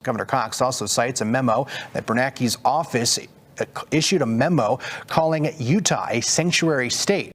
Governor Cox also cites a memo that Bernanke's office issued a memo calling Utah a sanctuary state.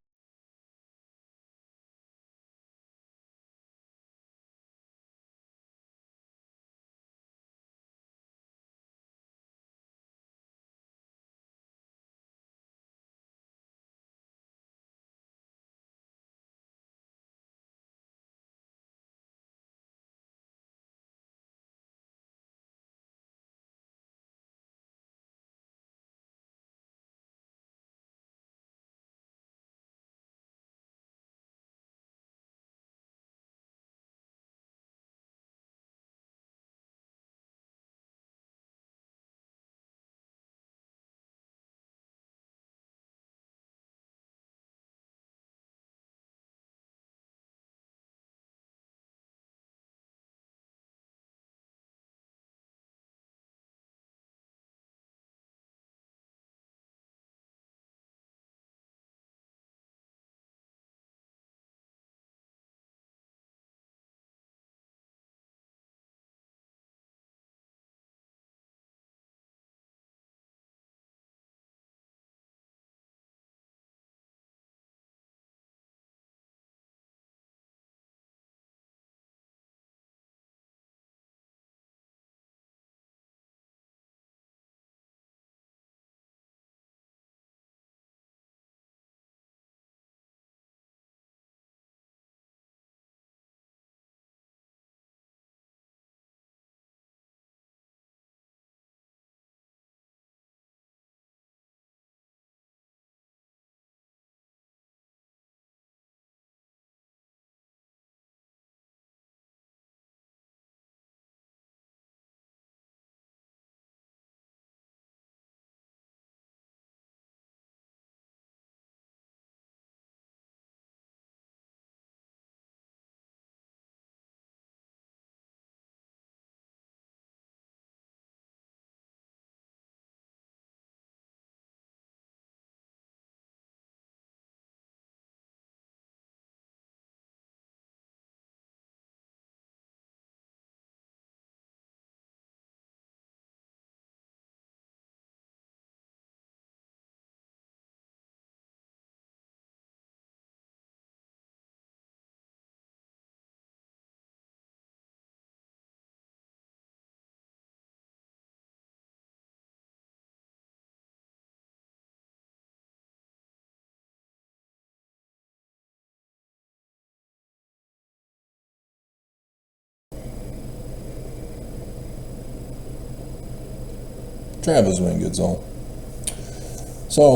Travis went good, so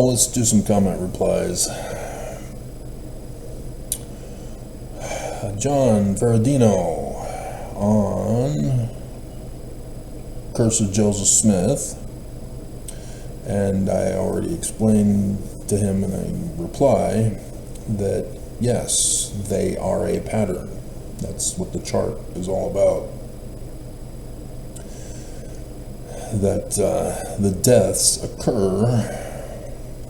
let's do some comment replies. John Ferradino on Curse of Joseph Smith, and I already explained to him in a reply that yes, they are a pattern. That's what the chart is all about. That the deaths occur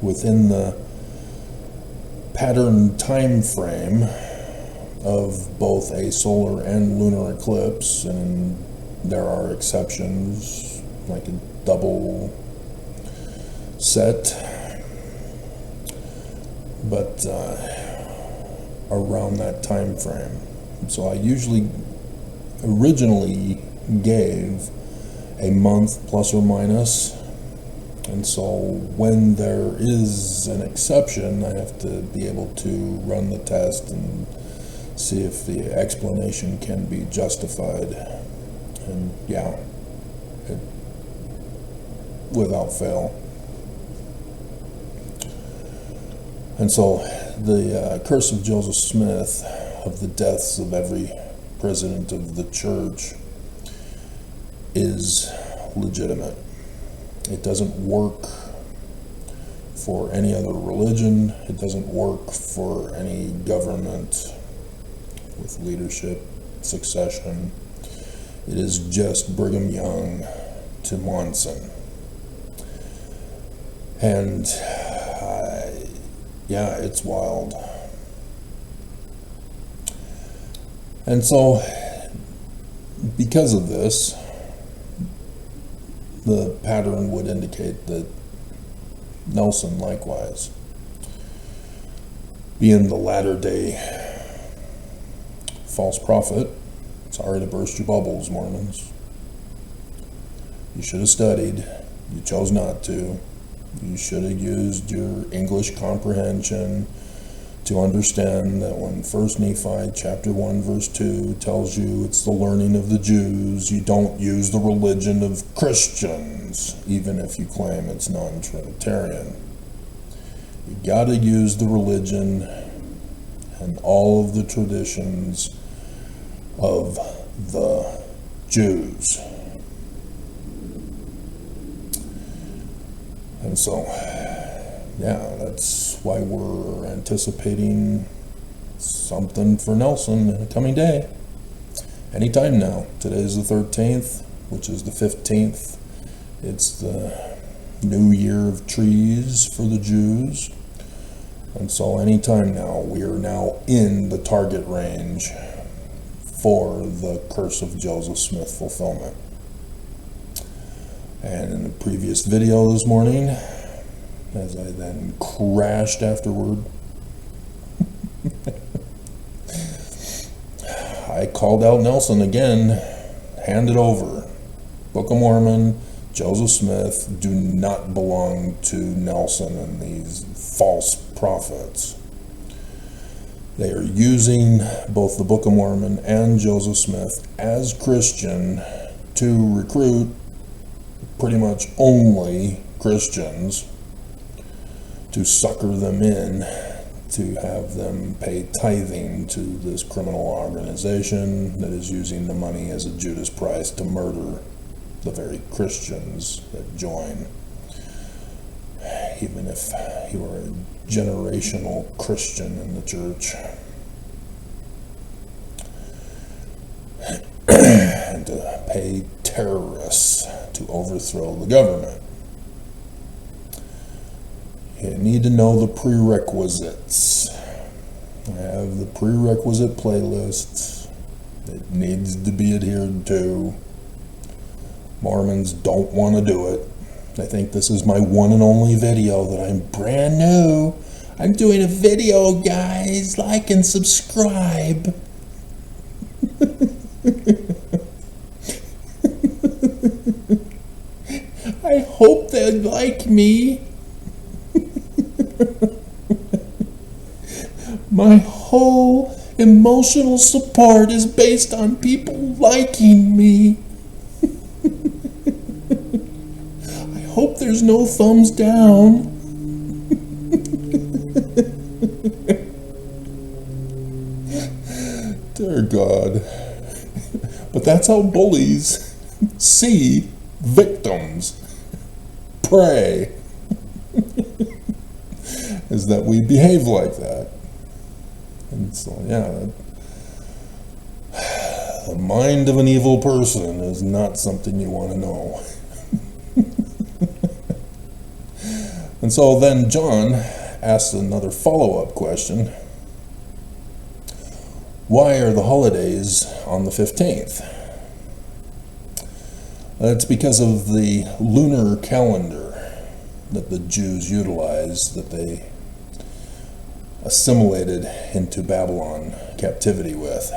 within the pattern time frame of both a solar and lunar eclipse, and there are exceptions like a double set, but around that time frame. So I originally gave a month plus or minus, and so when there is an exception, I have to be able to run the test and see if the explanation can be justified. And yeah, without fail. And so the Curse of Joseph Smith, of the deaths of every president of the church, is legitimate. It doesn't work for any other religion. It doesn't work for any government with leadership succession. It is just Brigham Young to Monson. And yeah, it's wild. And so because of this, the pattern would indicate that Nelson likewise, being the latter-day false prophet. Sorry to burst your bubbles, Mormons. You should have studied. You chose not to. You should have used your English comprehension to understand that when 1 Nephi chapter 1 verse 2 tells you it's the learning of the Jews, you don't use the religion of Christians, even if you claim it's non-Trinitarian. You gotta use the religion and all of the traditions of the Jews. And so, yeah, that's why we're anticipating something for Nelson in a coming day. Anytime now. Today's the 13th, which is the 15th. It's the New Year of Trees for the Jews. And so anytime now, we are now in the target range for the Curse of Joseph Smith fulfillment. And in the previous video this morning, as I then crashed afterward, I called out Nelson again, hand it over. Book of Mormon, Joseph Smith do not belong to Nelson and these false prophets. They are using both the Book of Mormon and Joseph Smith as Christian to recruit pretty much only Christians, to sucker them in, to have them pay tithing to this criminal organization that is using the money as a Judas price to murder the very Christians that join. Even if you are a generational Christian in the church. And to pay terrorists to overthrow the government. You need to know the prerequisites. I have the prerequisite playlist that needs to be adhered to. Mormons don't want to do it. I think this is my one and only video that I'm brand new. I'm doing a video, guys. Like and subscribe. I hope they like me. My whole emotional support is based on people liking me. I hope there's no thumbs down. Dear God. But that's how bullies see victims. Pray. Is that we behave like that. And so, yeah, the mind of an evil person is not something you want to know. And so then John asked another follow-up question. Why are the holidays on the 15th? It's because of the lunar calendar that the Jews utilized, that they assimilated into Babylon captivity with,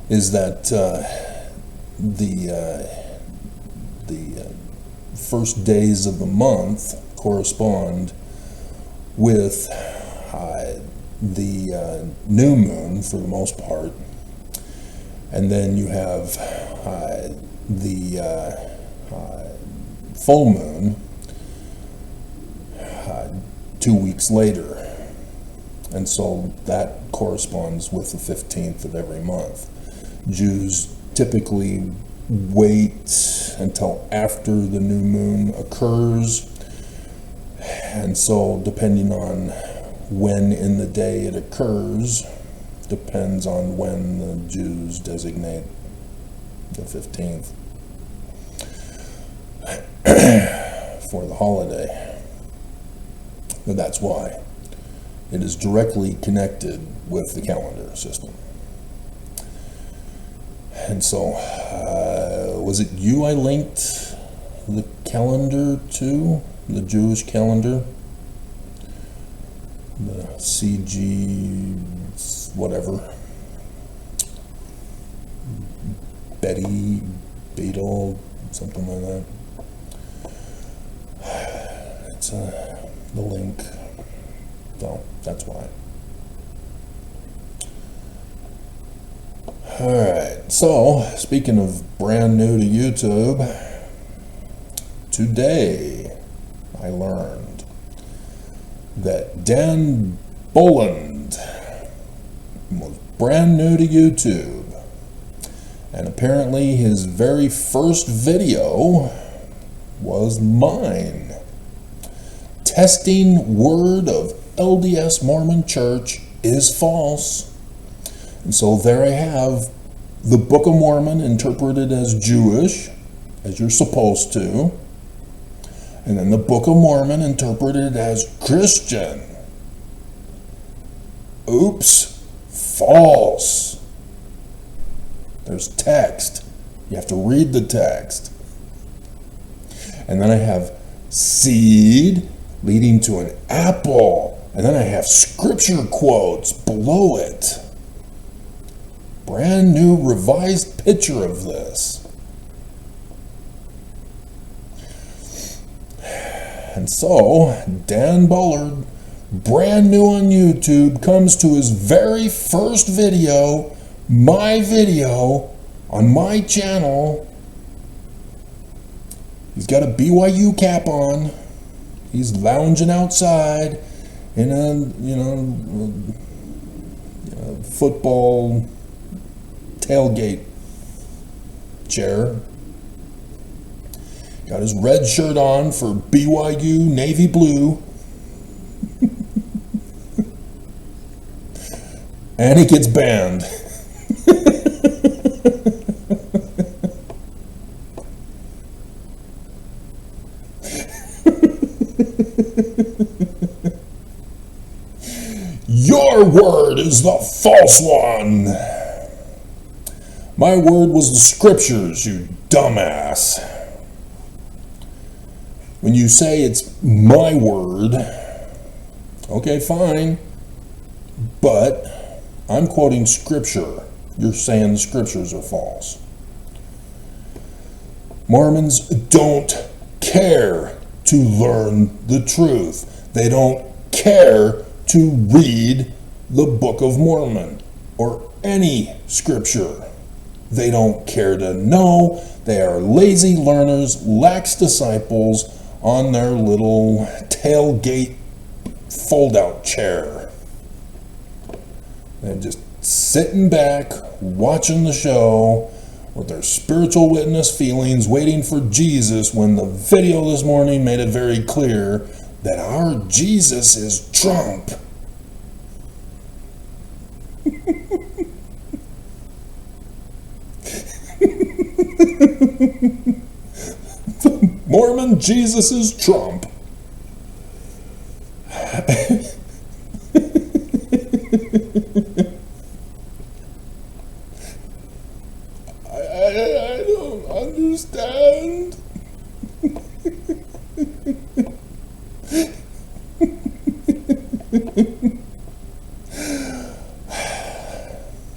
is that the first days of the month correspond with the new moon for the most part, and then you have the full moon 2 weeks later, and so that corresponds with the 15th of every month. Jews typically wait until after the new moon occurs, and so depending on when in the day it occurs depends on when the Jews designate the 15th for the holiday. But that's why it is directly connected with the calendar system. And so, was it you I linked the calendar to? The Jewish calendar? The CG, whatever. Beetle, something like that. It's the link. So, that's why. Alright, so speaking of brand new to YouTube, today I learned that Dan Boland was brand new to YouTube, and apparently his very first video was mine, testing word of LDS Mormon Church is false. And so there I have the Book of Mormon interpreted as Jewish, as you're supposed to, and then the Book of Mormon interpreted as Christian. Oops, false. There's text. You have to read the text. And then I have seed leading to an apple, and then I have scripture quotes below it. Brand new revised picture of this. And so, Dan Bullard, brand new on YouTube, comes to his very first video, my video, on my channel. He's got a BYU cap on. He's lounging outside in a, football tailgate chair. Got his red shirt on for BYU navy blue. And he gets banned. Your word is the false one. My word was the scriptures, you dumbass. When you say it's my word, okay, fine, but I'm quoting scripture. You're saying the scriptures are false. Mormons don't care to learn the truth. They don't care to read the Book of Mormon or any scripture. They don't care to know. They are lazy learners, lax disciples on their little tailgate fold-out chair. They're just sitting back, watching the show with their spiritual witness feelings, waiting for Jesus, when the video this morning made it very clear that our Jesus is Trump. The Mormon Jesus is Trump. I don't understand.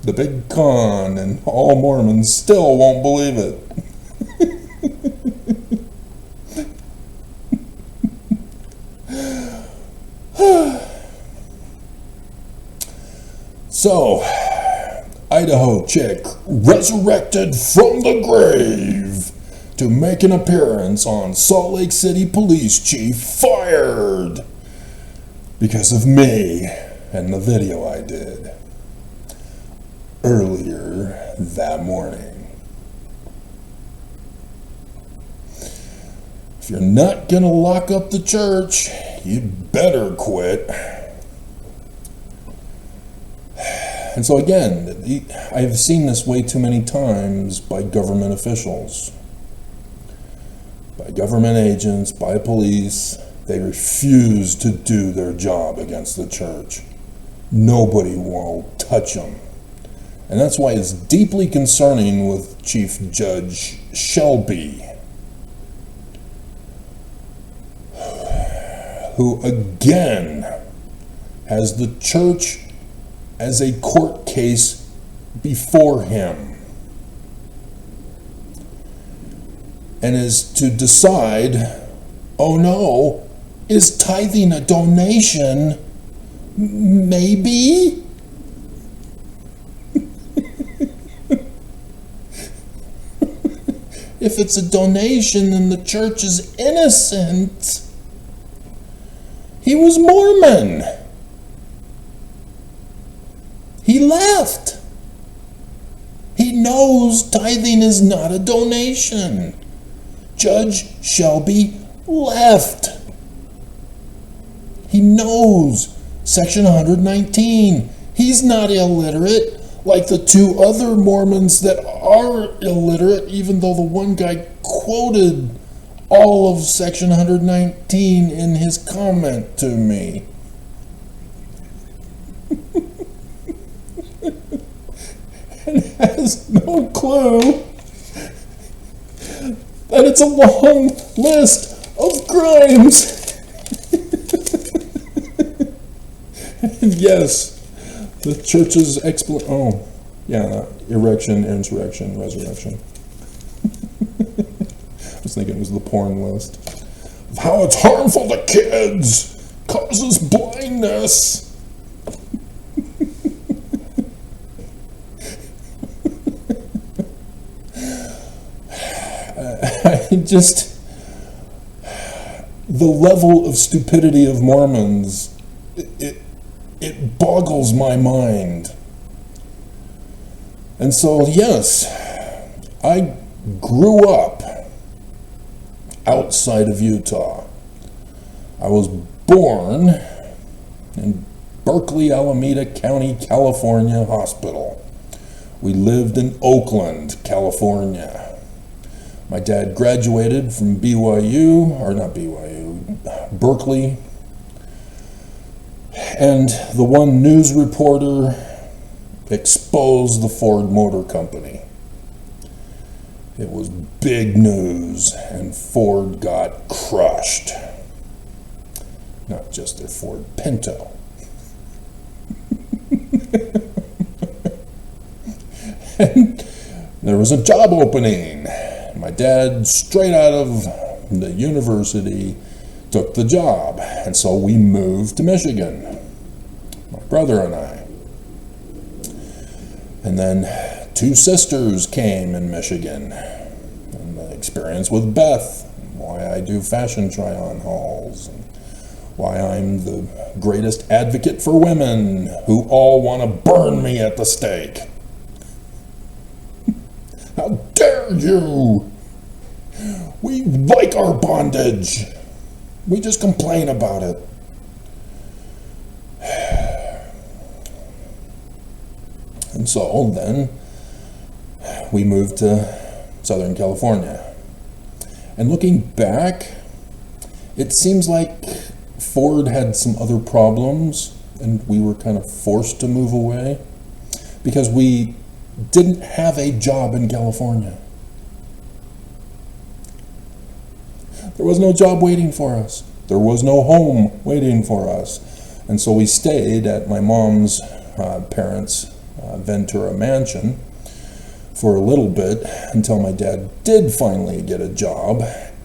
The big con, and all Mormons still won't believe it. So, Idaho chick resurrected from the grave to make an appearance on Salt Lake City police chief fired because of me and the video I did earlier that morning. If you're not gonna lock up the church, you better quit. And so again, I've seen this way too many times by government officials, by government agents, by police. They refuse to do their job against the church. Nobody will touch them. And that's why it's deeply concerning with Chief Judge Shelby, who again has the church as a court case before him, and is to decide, oh no, is tithing a donation? Maybe? If it's a donation, then the church is innocent. He was Mormon. He left. He knows tithing is not a donation. Judge Shelby left. He knows Section 119. He's not illiterate like the two other Mormons that are illiterate, even though the one guy quoted all of Section 119 in his comment to me. And has no clue that it's a long list of crimes. And yes, the church's erection, insurrection, resurrection. I was thinking it was the porn list. Of how it's harmful to kids, causes blindness. The level of stupidity of Mormons, it boggles my mind. And so, yes, I grew up outside of Utah. I was born in Berkeley, Alameda County, California Hospital. We lived in Oakland, California. My dad graduated from Berkeley. And the one news reporter exposed the Ford Motor Company. It was big news, and Ford got crushed. Not just their Ford Pinto. And there was a job opening. My dad, straight out of the university, took the job. And so we moved to Michigan, my brother and I. And then 2 sisters came in Michigan. And the experience with Beth, why I do fashion try-on hauls, and why I'm the greatest advocate for women who all want to burn me at the stake. How dare you! We like our bondage. We just complain about it. And so then we moved to Southern California. And looking back, it seems like Ford had some other problems and we were kind of forced to move away because we didn't have a job in California. There was no job waiting for us. There was no home waiting for us. And so we stayed at my mom's parents' Ventura mansion for a little bit until my dad did finally get a job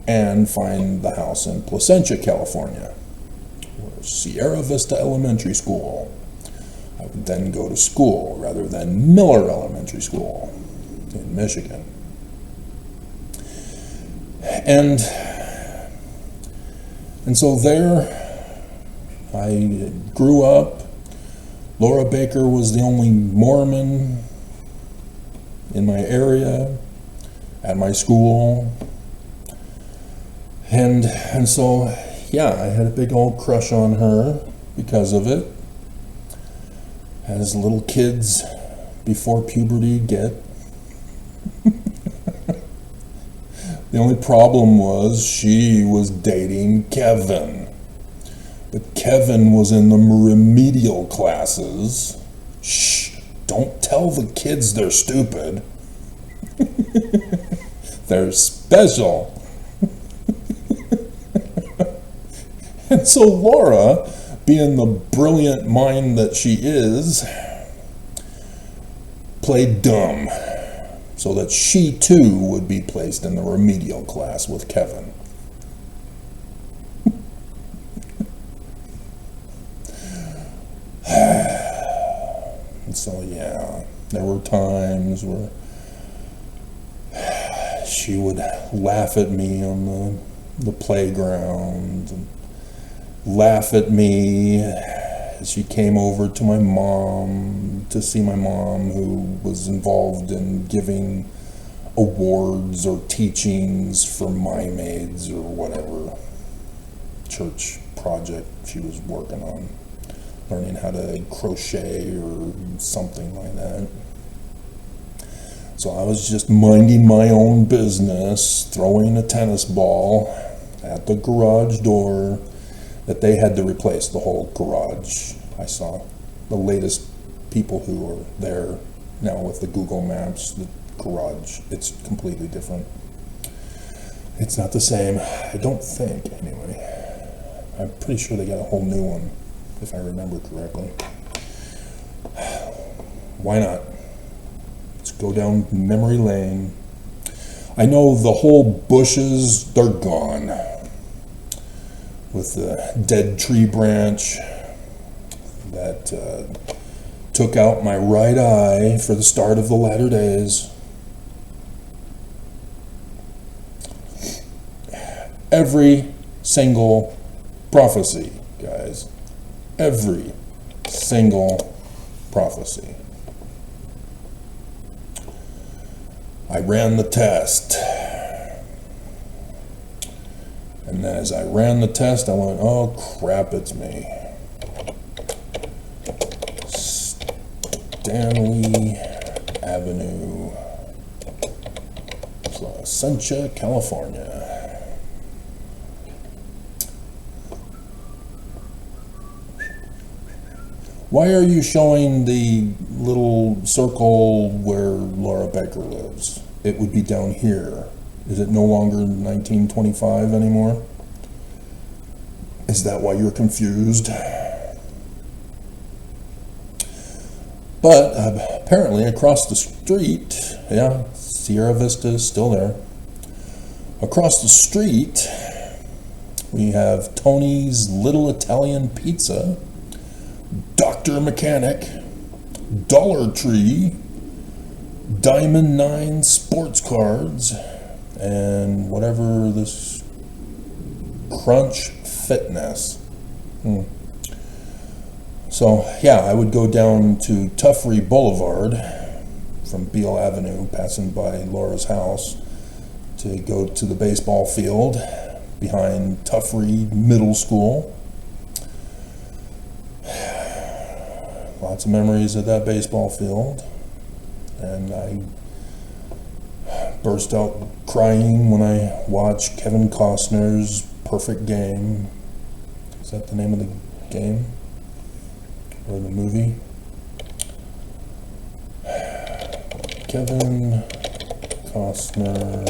and find the house in Placentia, California, or Sierra Vista Elementary School. I would then go to school rather than Miller Elementary School in Michigan. And so there I grew up. Laura Baker was the only Mormon in my area, at my school. And so, yeah, I had a big old crush on her because of it. As little kids before puberty get. The only problem was she was dating Kevin. But Kevin was in the remedial classes. Shh, Don't tell the kids they're stupid. They're special. And so Laura, being the brilliant mind that she is, played dumb so that she too would be placed in the remedial class with Kevin. And so yeah, there were times where she would laugh at me on the playground, and laugh at me as she came over to my mom to see my mom, who was involved in giving awards or teachings for mime aids or whatever church project she was working on, learning how to crochet or something like that. So I was just minding my own business, throwing a tennis ball at the garage door that they had to replace the whole garage. I saw the latest people who are there now with the Google Maps, the garage, it's completely different. It's not the same, I don't think, anyway. I'm pretty sure they got a whole new one, if I remember correctly. Why not? Let's go down memory lane. I know the whole bushes, they're gone. With the dead tree branch that took out my right eye for the start of the latter days. Every single prophecy, guys. Every single prophecy. I ran the test. And as I ran the test, I went, oh crap, it's me. Stanley Avenue, Placentia, California. Why are you showing the little circle where Laura Baker lives? It would be down here. Is it no longer 1925 anymore? Is that why you're confused? But apparently across the street, yeah, Sierra Vista is still there. Across the street, we have Tony's Little Italian Pizza, Dr. Mechanic, Dollar Tree, Diamond 9 Sports Cards, and whatever this Crunch Fitness. So yeah, I would go down to Tuffrey Boulevard from Beale Avenue, passing by Laura's house, to go to the baseball field behind Tuffrey Middle School. Lots of memories of that baseball field. And I burst out crying when I watched Kevin Costner's Perfect Game. Is that the name of the game? Or the movie? Kevin Costner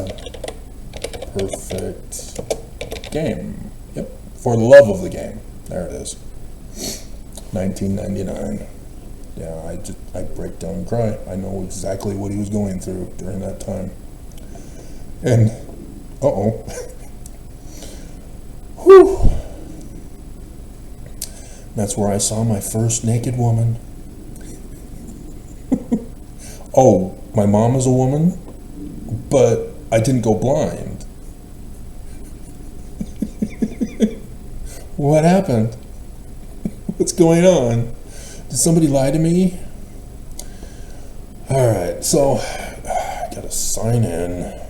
Perfect Game. Yep, For the Love of the Game. There it is. 1999. Yeah, I break down and cry. I know exactly what he was going through during that time. And, uh-oh. Whew. That's where I saw my first naked woman. Oh, my mom is a woman, but I didn't go blind. What happened? What's going on? Did somebody lie to me? All right, so I gotta sign in.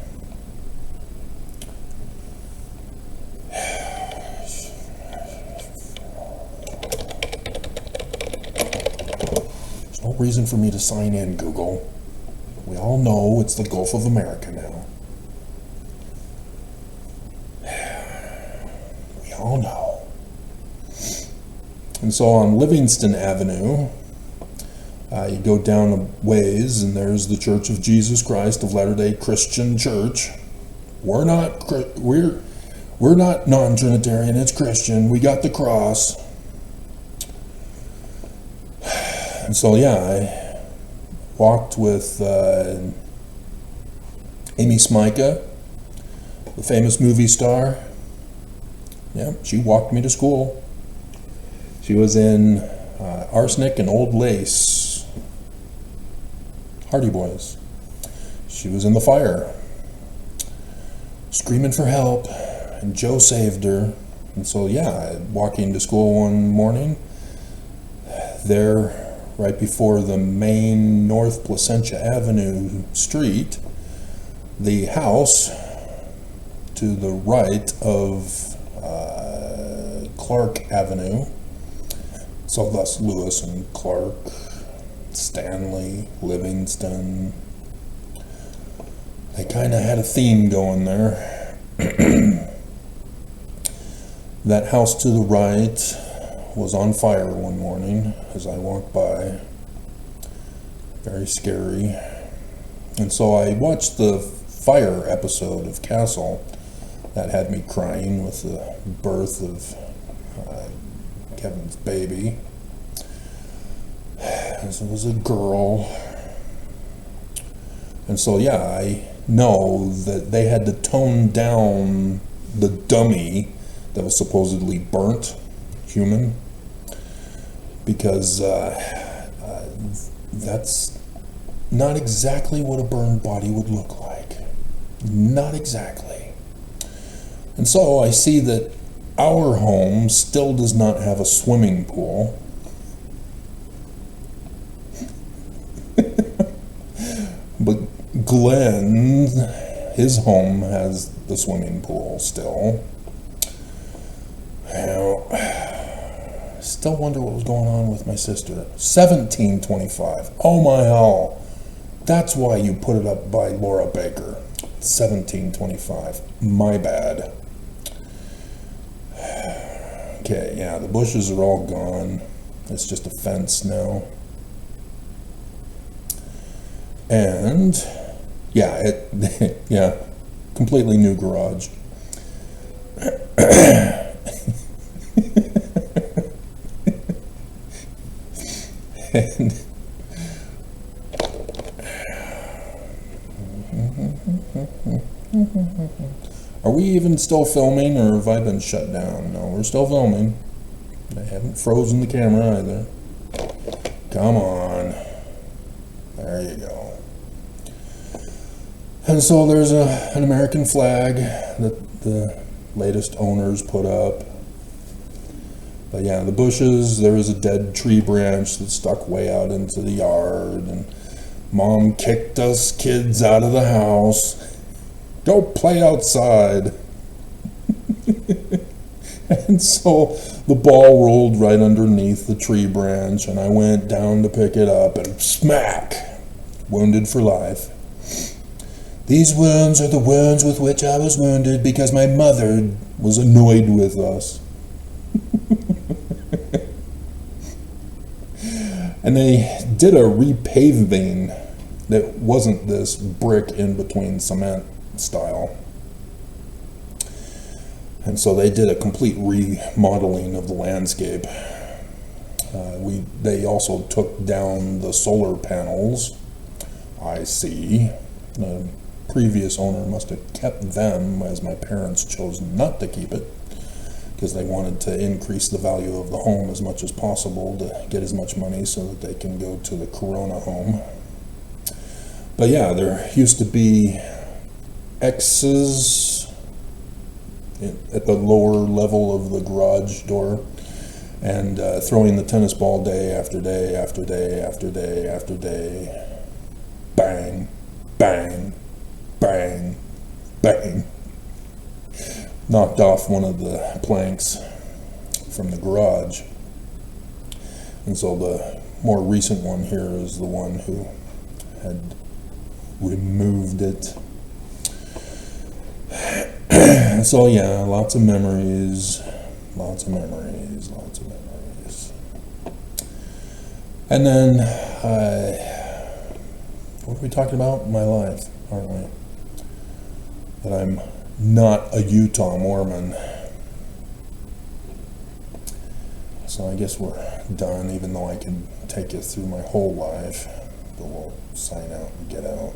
There's no reason for me to sign in, Google. We all know it's the Gulf of America now. We all know. And so on Livingston Avenue, You go down a ways, and there's the Church of Jesus Christ of Latter-day Christian Church. We're not non-Trinitarian. It's Christian. We got the cross. And so yeah, I walked with Amy Smyka, the famous movie star. Yeah, she walked me to school. She was in Arsenic and Old Lace, Hardy Boys. She was in The Fire, screaming for help, and Joe saved her. And so yeah, walking to school one morning, there right before the main North Placentia Avenue street, the house to the right of Clark Avenue, so thus Lewis and Clark, Stanley, Livingston, they kind of had a theme going there. That house to the right was on fire one morning as I walked by. Very scary. And so I watched the fire episode of Castle. That had me crying with the birth of Kevin's baby. As it was a girl. And so yeah, I know that they had to tone down the dummy that was supposedly burnt, human, because that's not exactly what a burned body would look like. Not exactly. And so I see that our home still does not have a swimming pool. But Glenn, his home has the swimming pool still. Now, still wonder what was going on with my sister. 1725. Oh my hell. That's why you put it up by Laura Baker. 1725. My bad. Okay, yeah, the bushes are all gone. It's just a fence now. And yeah, yeah, completely new garage. And are we even still filming, or have I been shut down? No, we're still filming. I haven't frozen the camera either. Come on. There you go. And so there's an American flag that the latest owners put up. But yeah, the bushes, there was a dead tree branch that stuck way out into the yard, and Mom kicked us kids out of the house. Go play outside. And so the ball rolled right underneath the tree branch, and I went down to pick it up, and smack, wounded for life. These wounds are the wounds with which I was wounded because my mother was annoyed with us. And they did a repaving that wasn't this brick in between cement style. And so they did a complete remodeling of the landscape. They also took down the solar panels, I see. The previous owner must have kept them, as my parents chose not to keep it, because they wanted to increase the value of the home as much as possible to get as much money so that they can go to the Corona home. But yeah, there used to be X's at the lower level of the garage door, and throwing the tennis ball day after day after day after day after day. Bang, bang, bang, bang. Knocked off one of the planks from the garage. And so the more recent one here is the one who had removed it. So yeah, lots of memories, lots of memories, lots of memories. And then, what are we talking about? My life, aren't we? That I'm not a Utah Mormon. So I guess we're done, even though I could take you through my whole life. But we'll sign out and get out.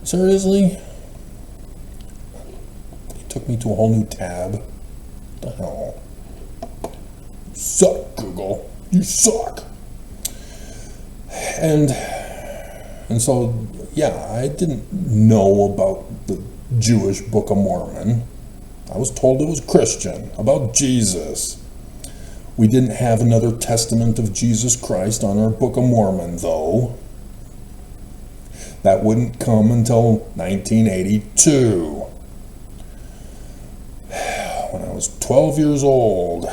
Seriously? You took me to a whole new tab. What the hell? You suck, Google. You suck. And so, yeah, I didn't know about the Jewish Book of Mormon. I was told it was Christian, about Jesus. We didn't have another testament of Jesus Christ on our Book of Mormon, though. That wouldn't come until 1982. When I was 12 years old,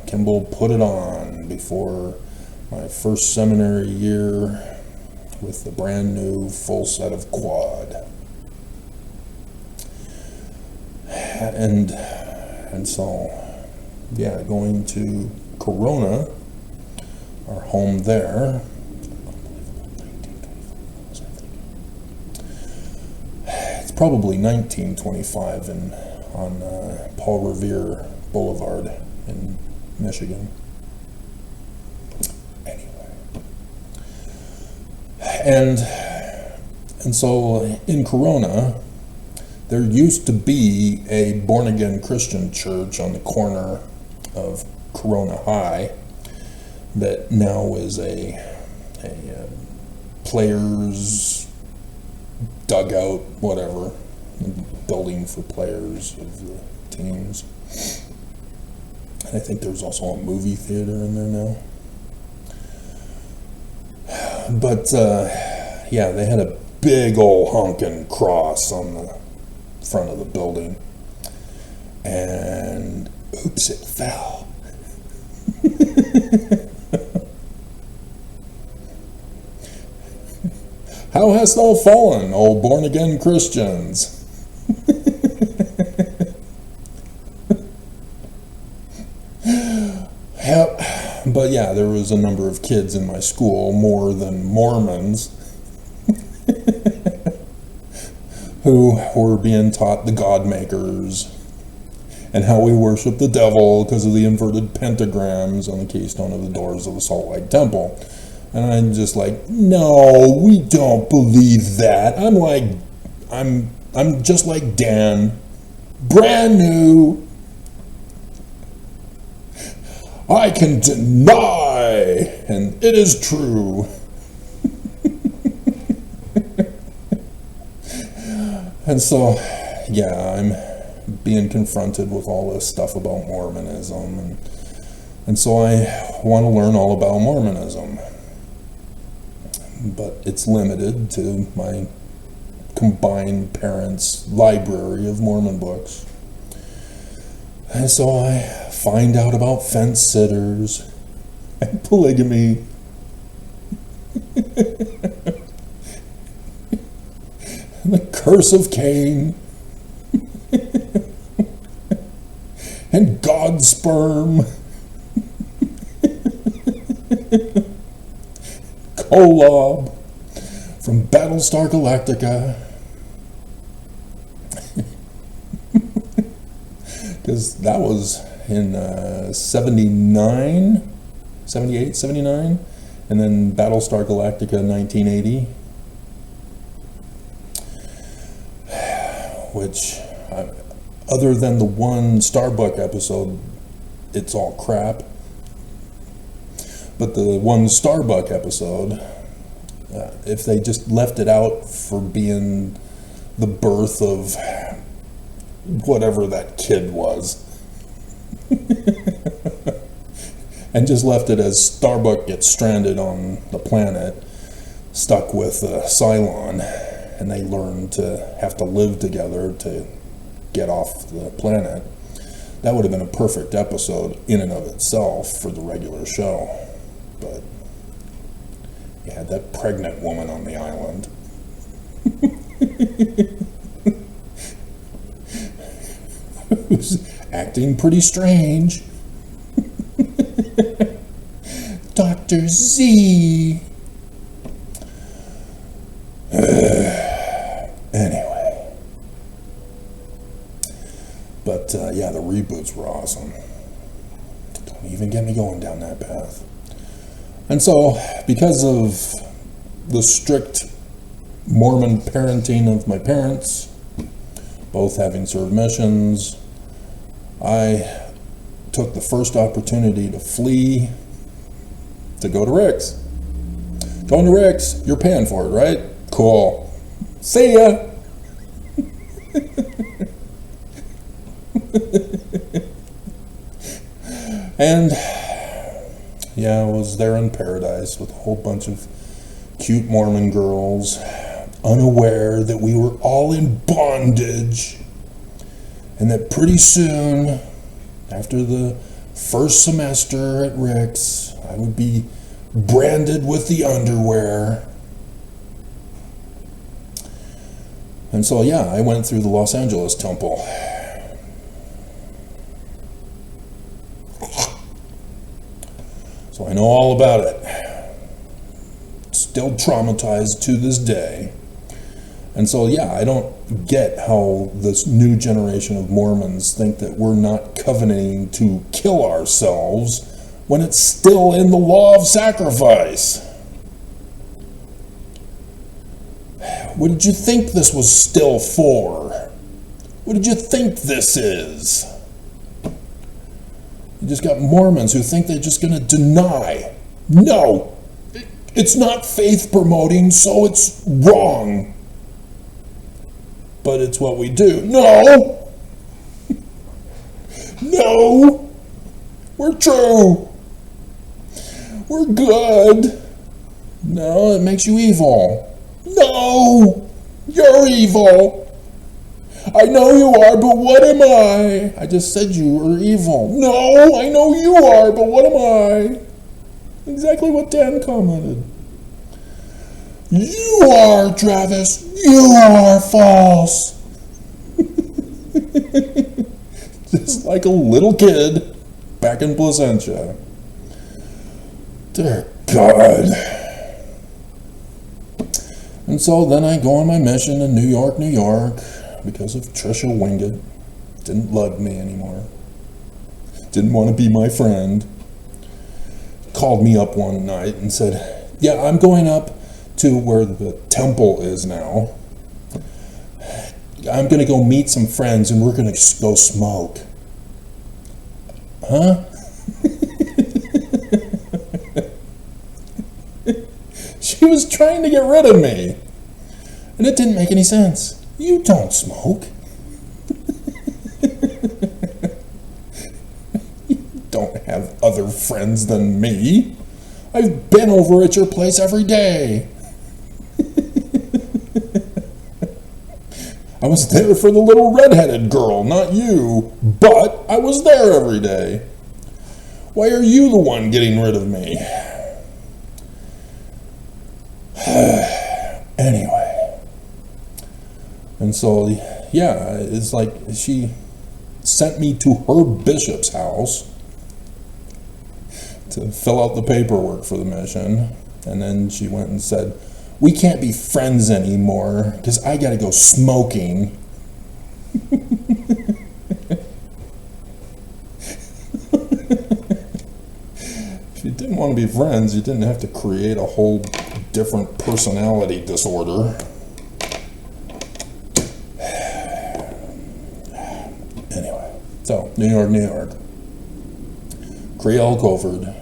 Kimball put it on before my first seminary year with the brand new full set of quad. And so, yeah, going to Corona, our home there. It's probably 1925 on Paul Revere Boulevard in Michigan. Anyway, and so in Corona, there used to be a born-again Christian church on the corner of Corona High that now is a players' dugout, whatever, building for players of the teams. And I think there's also a movie theater in there now. But, yeah, they had a big old honkin' cross on the front of the building, and oops, it fell. How hast thou fallen, O born again Christians? Yep. But yeah, there was a number of kids in my school, more than Mormons, who were being taught the God makers and how we worship the devil because of the inverted pentagrams on the keystone of the doors of the Salt Lake Temple. And I'm just like, no, we don't believe that. I'm just like Dan, brand new. I can deny, and it is true. And so, yeah, I'm being confronted with all this stuff about Mormonism, and so I want to learn all about Mormonism. But it's limited to my combined parents' library of Mormon books. And so I find out about fence sitters and polygamy. And the curse of Cain. And God's sperm. Kolob from Battlestar Galactica. Because that was in 78, 79, and then Battlestar Galactica 1980, which, other than the one Starbuck episode, it's all crap. But the one Starbuck episode, if they just left it out for being the birth of whatever that kid was, and just left it as Starbuck gets stranded on the planet, stuck with Cylon, and they learn to have to live together to get off the planet, that would have been a perfect episode in and of itself for the regular show. But you had that pregnant woman on the island. Who's acting pretty strange. Dr. Z. Anyway. But yeah, the reboots were awesome. Don't even get me going down that path. And so, because of the strict Mormon parenting of my parents, both having served missions, I took the first opportunity to flee to go to Rick's. Going to Rick's, you're paying for it, right? Cool. See ya! And yeah, I was there in paradise with a whole bunch of cute Mormon girls, unaware that we were all in bondage, and that pretty soon, after the first semester at Rick's, I would be branded with the underwear. And so yeah, I went through the Los Angeles temple. So I know all about it. Still traumatized to this day. And so yeah, I don't get how this new generation of Mormons think that we're not covenanting to kill ourselves when it's still in the law of sacrifice. What did you think this was still for? What did you think this is? You just got Mormons who think they're just going to deny. No, it's not faith promoting, so it's wrong. But it's what we do. No! No! We're true. We're good. No, it makes you evil. No! You're evil. I know you are, but what am I? I just said you were evil. No, I know you are, but what am I? Exactly what Dan commented. You are, Travis. You are false. Just like a little kid back in Placentia. Dear God. And so then I go on my mission in New York, because of Trisha Wingate. Didn't love me anymore. Didn't want to be my friend. Called me up one night and said, yeah, I'm going up to where the temple is now. I'm going to go meet some friends and we're going to go smoke. Huh? She was trying to get rid of me. And it didn't make any sense. You don't smoke. You don't have other friends than me. I've been over at your place every day. I was there for the little redheaded girl, not you. But I was there every day. Why are you the one getting rid of me? Anyway. And so, yeah, it's like she sent me to her bishop's house to fill out the paperwork for the mission. And then she went and said, we can't be friends anymore because I got to go smoking. If you didn't want to be friends, you didn't have to create a whole different personality disorder. Anyway, so New York. Creole Covert.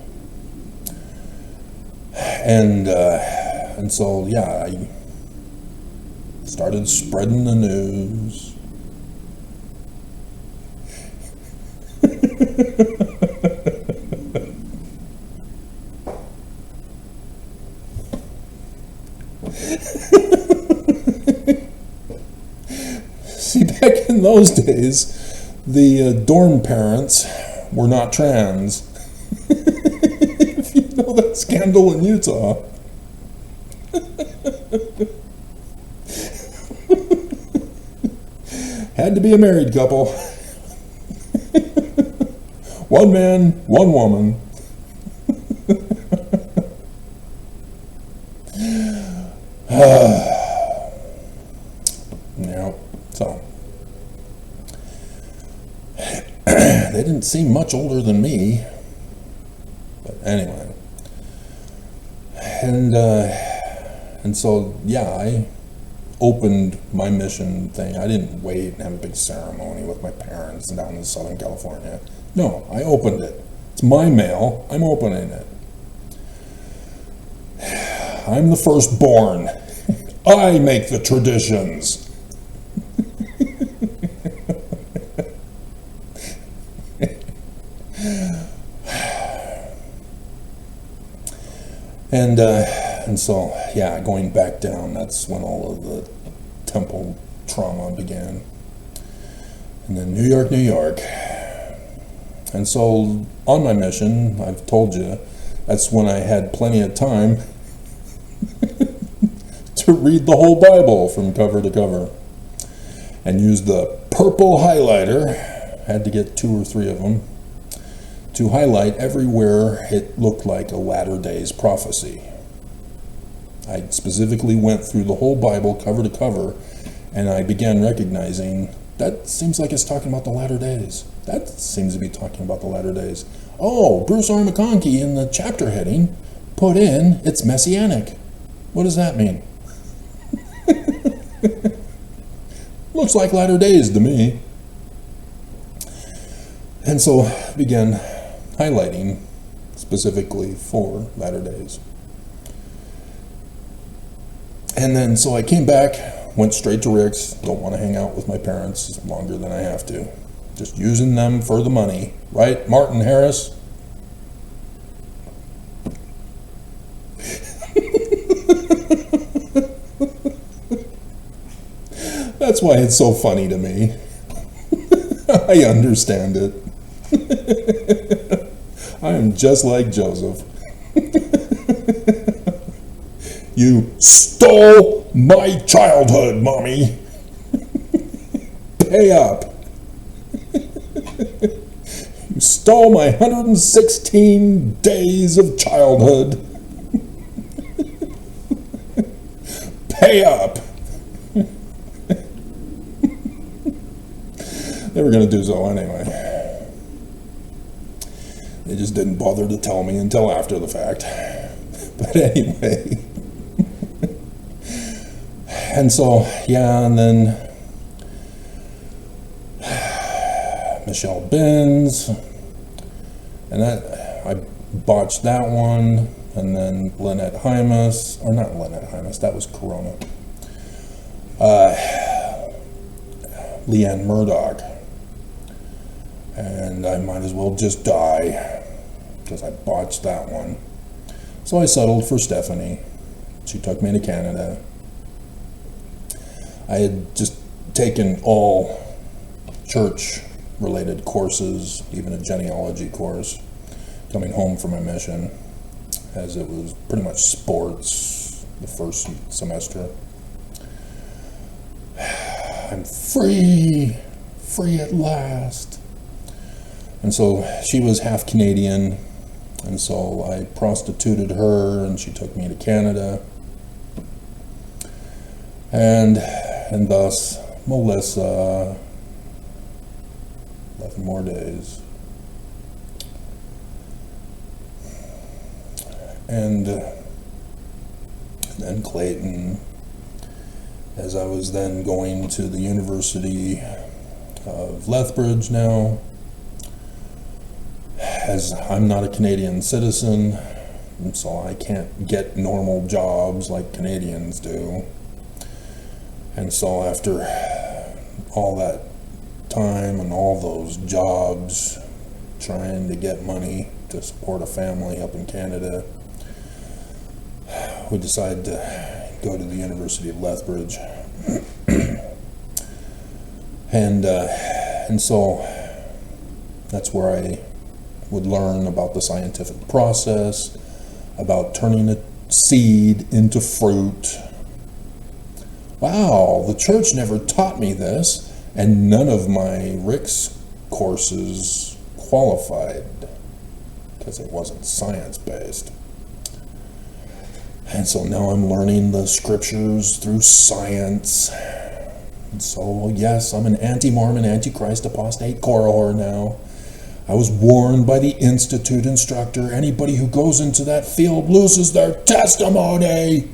And so, yeah, I started spreading the news. See, back in those days, the dorm parents were not trans. If you know that scandal in Utah. Had to be a married couple. One man, one woman. they didn't seem much older than me. But anyway. And so, yeah, I opened my mission thing. I didn't wait and have a big ceremony with my parents down in Southern California. No, I opened it. It's my mail. I'm opening it. I'm the firstborn. I make the traditions. And so, yeah, going back down, that's when all of the temple trauma began. And then New York, New York. And so on my mission, I've told you, that's when I had plenty of time to read the whole Bible from cover to cover. And use the purple highlighter, had to get 2 or 3 of them, to highlight everywhere it looked like a latter days prophecy. I specifically went through the whole Bible cover to cover, and I began recognizing that seems like it's talking about the latter days. That seems to be talking about the latter days. Oh, Bruce R. McConkie in the chapter heading put in it's messianic. What does that mean? Looks like latter days to me. And so I began highlighting specifically for latter days. And then so I came back, went straight to Rick's. Don't want to hang out with my parents longer than I have to. Just using them for the money. Right, Martin Harris? That's why it's so funny to me. I understand it. I am just like Joseph. You stole my childhood, Mommy. Pay up. You stole my 116 days of childhood. Pay up. They were going to do so anyway. They just didn't bother to tell me until after the fact. But anyway. And so, yeah, and then Michelle Benz, and that, I botched that one, and then Lynette Hymas, or not Lynette Hymas, that was Corona. Leanne Murdoch, and I might as well just die, because I botched that one. So I settled for Stephanie. She took me to Canada. I had just taken all church-related courses, even a genealogy course, coming home from my mission, as it was pretty much sports the first semester. I'm free at last. And so she was half Canadian, and so I prostituted her, and she took me to Canada. And thus, Melissa, 11 more days. And then Clayton, as I was then going to the University of Lethbridge now, as I'm not a Canadian citizen, and so I can't get normal jobs like Canadians do. And so after all that time and all those jobs, trying to get money to support a family up in Canada, we decided to go to the University of Lethbridge. And so that's where I would learn about the scientific process, about turning a seed into fruit. Wow, the church never taught me this, and none of my Rick's courses qualified because it wasn't science-based. And so now I'm learning the scriptures through science. And so, yes, I'm an anti-Mormon, anti-Christ, apostate, core whore now. I was warned by the Institute instructor, anybody who goes into that field loses their testimony.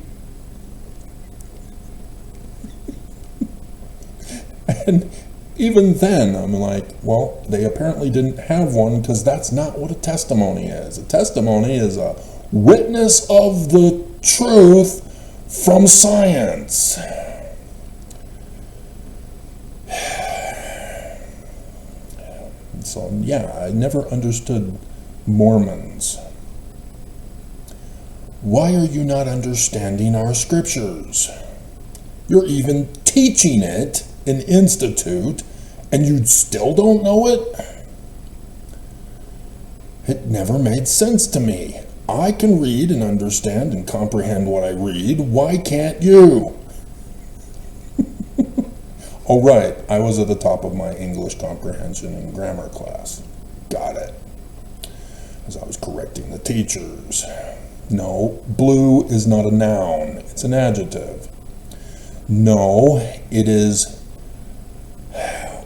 And even then, I'm like, well, they apparently didn't have one, because that's not what a testimony is. A testimony is a witness of the truth from science. So, yeah, I never understood Mormons. Why are you not understanding our scriptures? You're even teaching it in Institute, and you still don't know it? It never made sense to me. I can read and understand and comprehend what I read. Why can't you? Oh, right, I was at the top of my English comprehension and grammar class. Got it. As I was correcting the teachers. No, blue is not a noun, it's an adjective. No, it is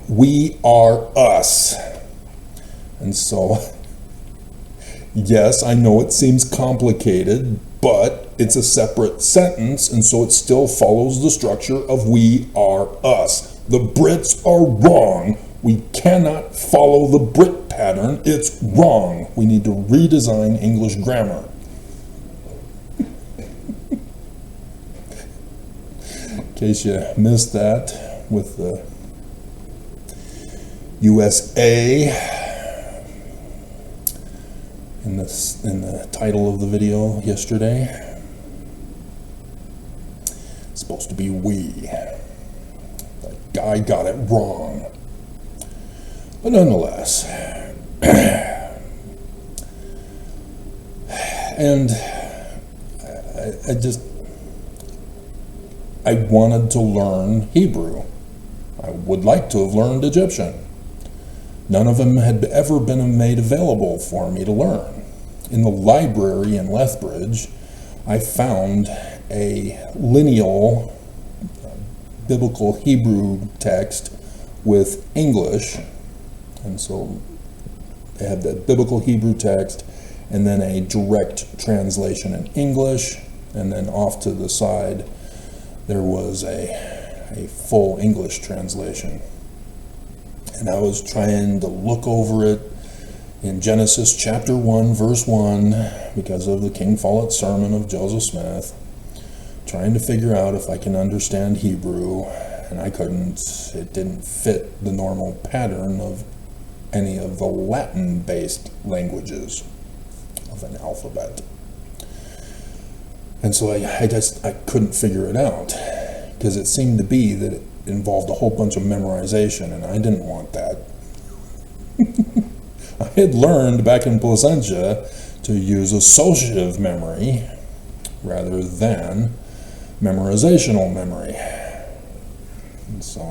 we are us. And so, yes, I know it seems complicated, but it's a separate sentence, and so it still follows the structure of we are us. The Brits are wrong. We cannot follow the Brit pattern. It's wrong. We need to redesign English grammar. In case you missed that, with the USA in the title of the video yesterday. It's supposed to be we. That guy got it wrong. But nonetheless, and I wanted to learn Hebrew. I would like to have learned Egyptian. None of them had ever been made available for me to learn. In the library in Lethbridge, I found a lineal biblical Hebrew text with English, and so they had the biblical Hebrew text and then a direct translation in English, and then off to the side there was a full English translation. And I was trying to look over it in Genesis chapter 1, verse 1, because of the King Follett sermon of Joseph Smith, trying to figure out if I can understand Hebrew, and I couldn't. It didn't fit the normal pattern of any of the Latin-based languages of an alphabet. And so I couldn't figure it out, because it seemed to be that it involved a whole bunch of memorization, and I didn't want that. I had learned back in Placentia to use associative memory rather than memorizational memory. And so,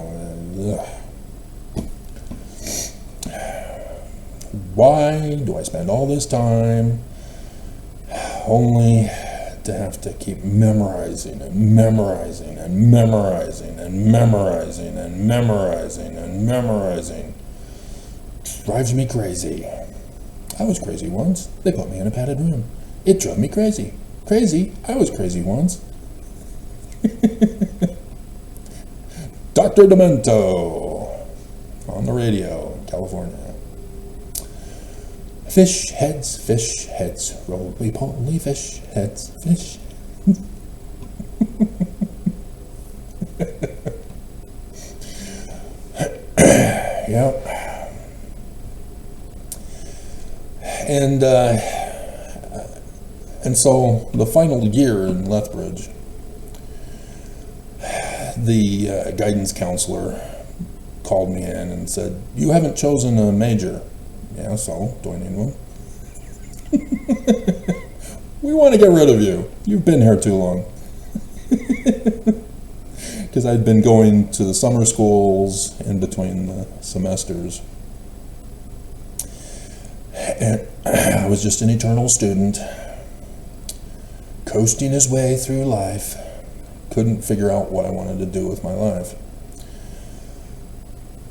why do I spend all this time only to have to keep memorizing and memorizing and memorizing and memorizing and memorizing and memorizing? Drives me crazy. I was crazy once. They put me in a padded room. It drove me crazy. Crazy. I was crazy once. Dr. Demento on the radio in California. Fish heads, roly-poly fish heads, fish. Yep. And so the final year in Lethbridge, the guidance counselor called me in and said, "You haven't chosen a major." Yeah, so do I need one? We want to get rid of you. You've been here too long. Because I'd been going to the summer schools in between the semesters. And I was just an eternal student, coasting his way through life. Couldn't figure out what I wanted to do with my life.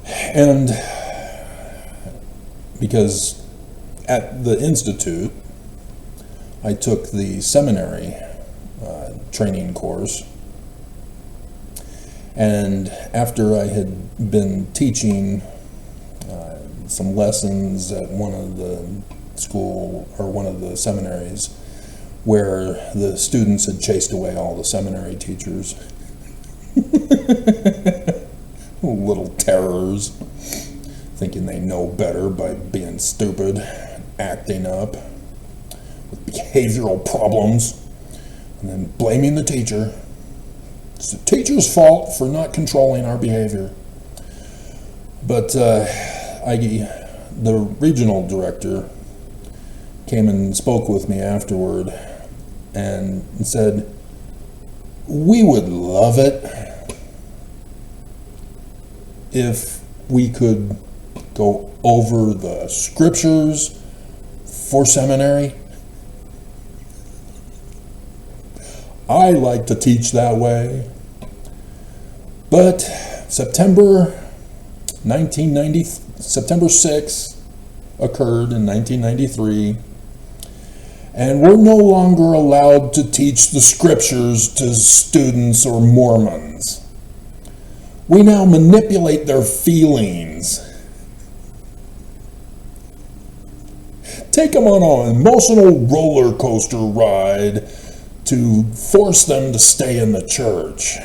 And because at the Institute, I took the seminary training course, and after I had been teaching some lessons at one of the seminaries where the students had chased away all the seminary teachers. Little terrors, thinking they know better by being stupid, acting up with behavioral problems, and then blaming the teacher. It's the teacher's fault for not controlling our behavior. But the regional director came and spoke with me afterward and said, "We would love it if we could go over the scriptures for seminary. I like to teach that way." But September 6 occurred in 1993, and we're no longer allowed to teach the scriptures to students or Mormons. We now manipulate their feelings. Take them on an emotional roller coaster ride to force them to stay in the church,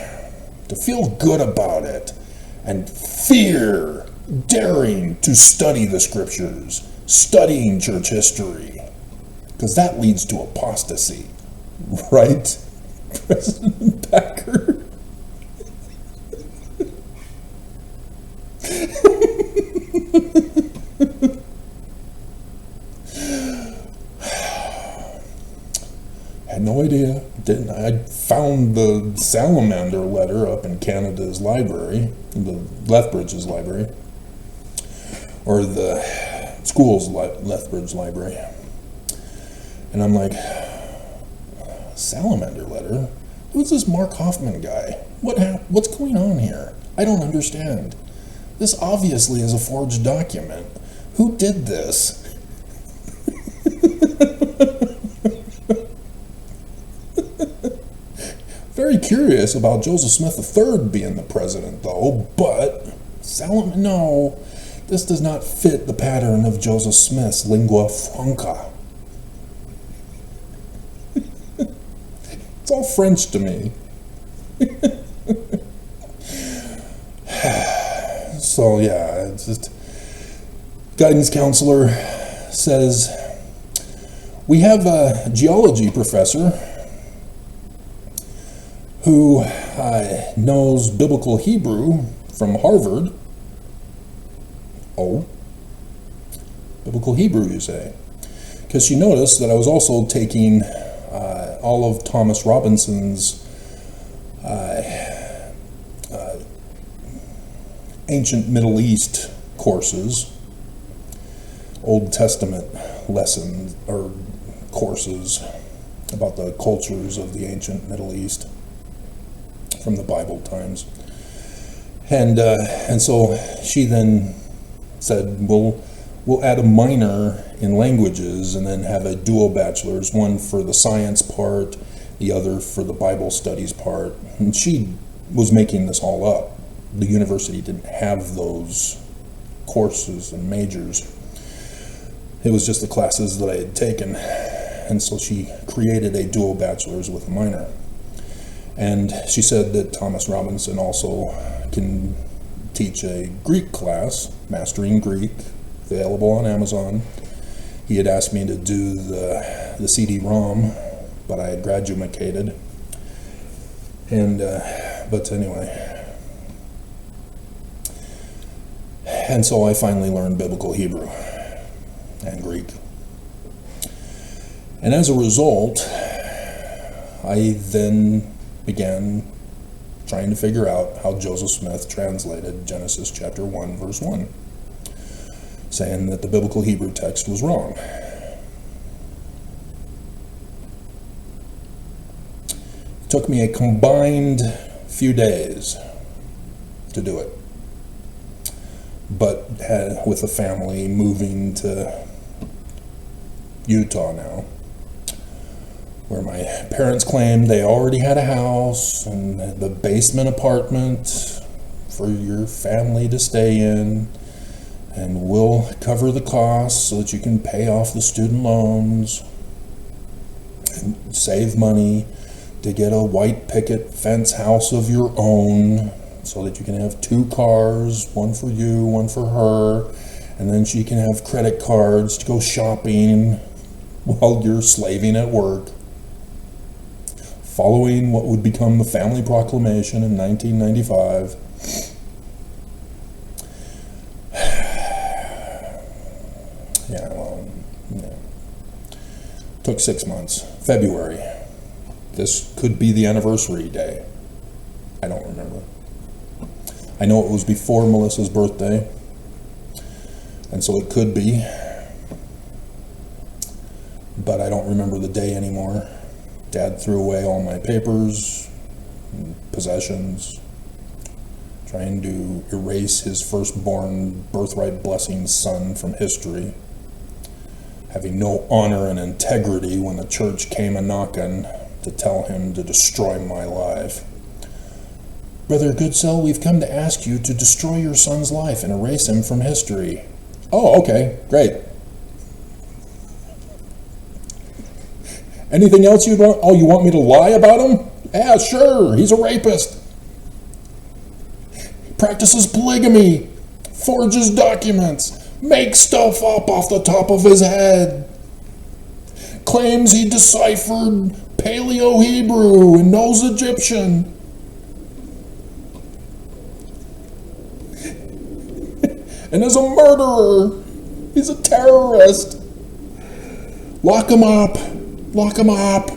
to feel good about it, and fear daring to study the scriptures, studying church history, because that leads to apostasy, right, President Packer? Had no idea. Didn't I found the salamander letter up in Canada's library, the Lethbridge's library, or the school's Lethbridge library, and I'm like, salamander letter? Who's this Mark Hoffman guy? What's going on here? I don't understand. This obviously is a forged document. Who did this? Very curious about Joseph Smith III being the president, though, but no, this does not fit the pattern of Joseph Smith's lingua franca. It's all French to me. So yeah, it's just, guidance counselor says, we have a geology professor who knows biblical Hebrew from Harvard. Oh, biblical Hebrew, you say? Because she noticed that I was also taking all of Thomas Robinson's ancient Middle East courses, Old Testament lessons or courses about the cultures of the ancient Middle East from the Bible times. And so she then said, we'll add a minor in languages and then have a dual bachelor's, one for the science part, the other for the Bible studies part. And she was making this all up. The university didn't have those courses and majors. It was just the classes that I had taken. And so she created a dual bachelor's with a minor. And she said that Thomas Robinson also can teach a Greek class, Mastering Greek, available on Amazon. He had asked me to do the CD-ROM, but I had graduated. And, but anyway. And so I finally learned biblical Hebrew and Greek. And as a result, I then began trying to figure out how Joseph Smith translated Genesis chapter 1, verse 1, saying that the biblical Hebrew text was wrong. It took me a combined few days to do it. but with a family moving to Utah now, where my parents claimed they already had a house and the basement apartment for your family to stay in, and we'll cover the costs so that you can pay off the student loans and save money to get a white picket fence house of your own so that you can have 2 cars, one for you, one for her, and then she can have credit cards to go shopping while you're slaving at work. Following what would become the Family Proclamation in 1995. Took 6 months. February. This could be the anniversary day. I don't remember. I know it was before Melissa's birthday, and so it could be, but I don't remember the day anymore. Dad threw away all my papers and possessions, trying to erase his firstborn birthright blessing son from history, having no honor and integrity when the church came a-knocking to tell him to destroy my life. Brother Goodsell, we've come to ask you to destroy your son's life and erase him from history. Oh, okay, great. Anything else you want? Oh, you want me to lie about him? Yeah, sure, he's a rapist. He practices polygamy, forges documents, makes stuff up off the top of his head, claims he deciphered Paleo-Hebrew and knows Egyptian. And is a murderer. He's a terrorist. Lock him up. Lock him up.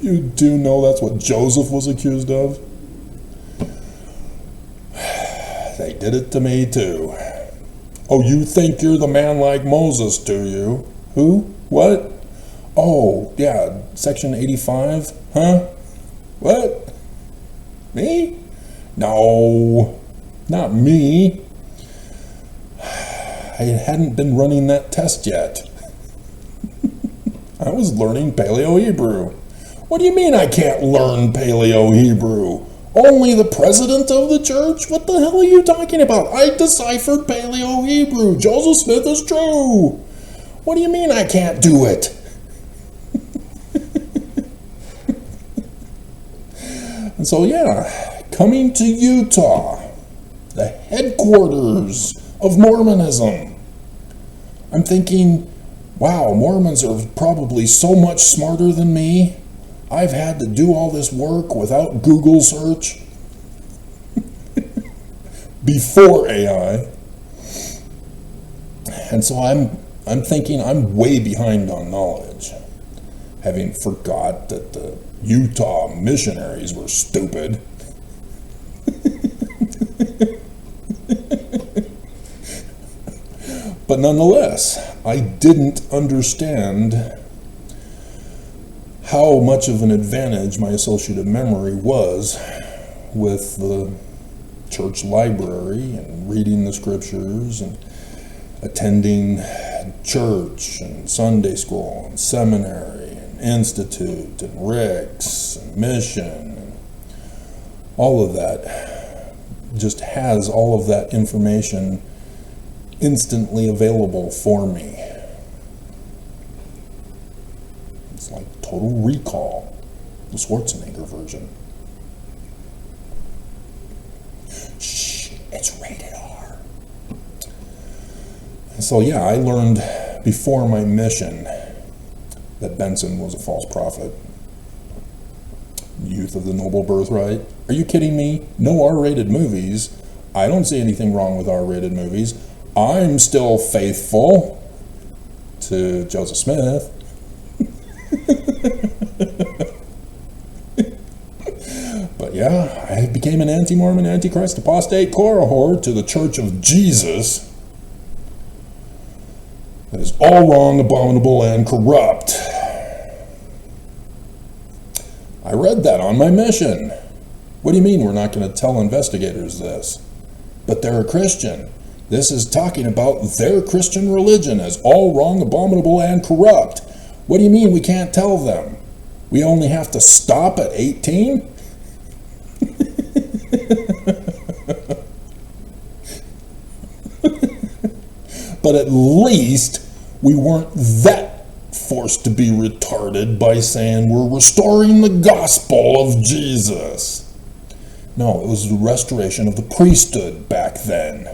You do know that's what Joseph was accused of? They did it to me too. Oh, you think you're the man like Moses, do you? Who? What? Oh, yeah, Section 85? Huh? What? Me? No, not me. I hadn't been running that test yet. I was learning Paleo-Hebrew. What do you mean I can't learn Paleo-Hebrew? Only the president of the church? What the hell are you talking about? I deciphered Paleo-Hebrew. Joseph Smith is true. What do you mean I can't do it? And so, yeah, coming to Utah, the headquarters of Mormonism, I'm thinking, wow, Mormons are probably so much smarter than me. I've had to do all this work without Google search. Before AI. And so I'm thinking I'm way behind on knowledge, having forgot that the Utah missionaries were stupid. But nonetheless, I didn't understand how much of an advantage my associative memory was with the church library and reading the scriptures and attending church and Sunday school and seminary and institute and Rick's and mission and all of that. Just has all of that information instantly available for me. It's like Total Recall, the Schwarzenegger version. Shh, it's rated R. So yeah, I learned before my mission that Benson was a false prophet. Youth of the Noble Birthright. Are you kidding me? No R-rated movies. I don't see anything wrong with R-rated movies. I'm still faithful to Joseph Smith. But yeah, I became an anti-Mormon, antichrist, apostate, Korah whore to the Church of Jesus. That is all wrong, abominable, and corrupt. I read that on my mission. What do you mean we're not going to tell investigators this? But they're a Christian. This is talking about their Christian religion as all wrong, abominable, and corrupt. What do you mean we can't tell them? We only have to stop at 18? But at least we weren't that forced to be retarded by saying we're restoring the gospel of Jesus. No, it was the restoration of the priesthood back then.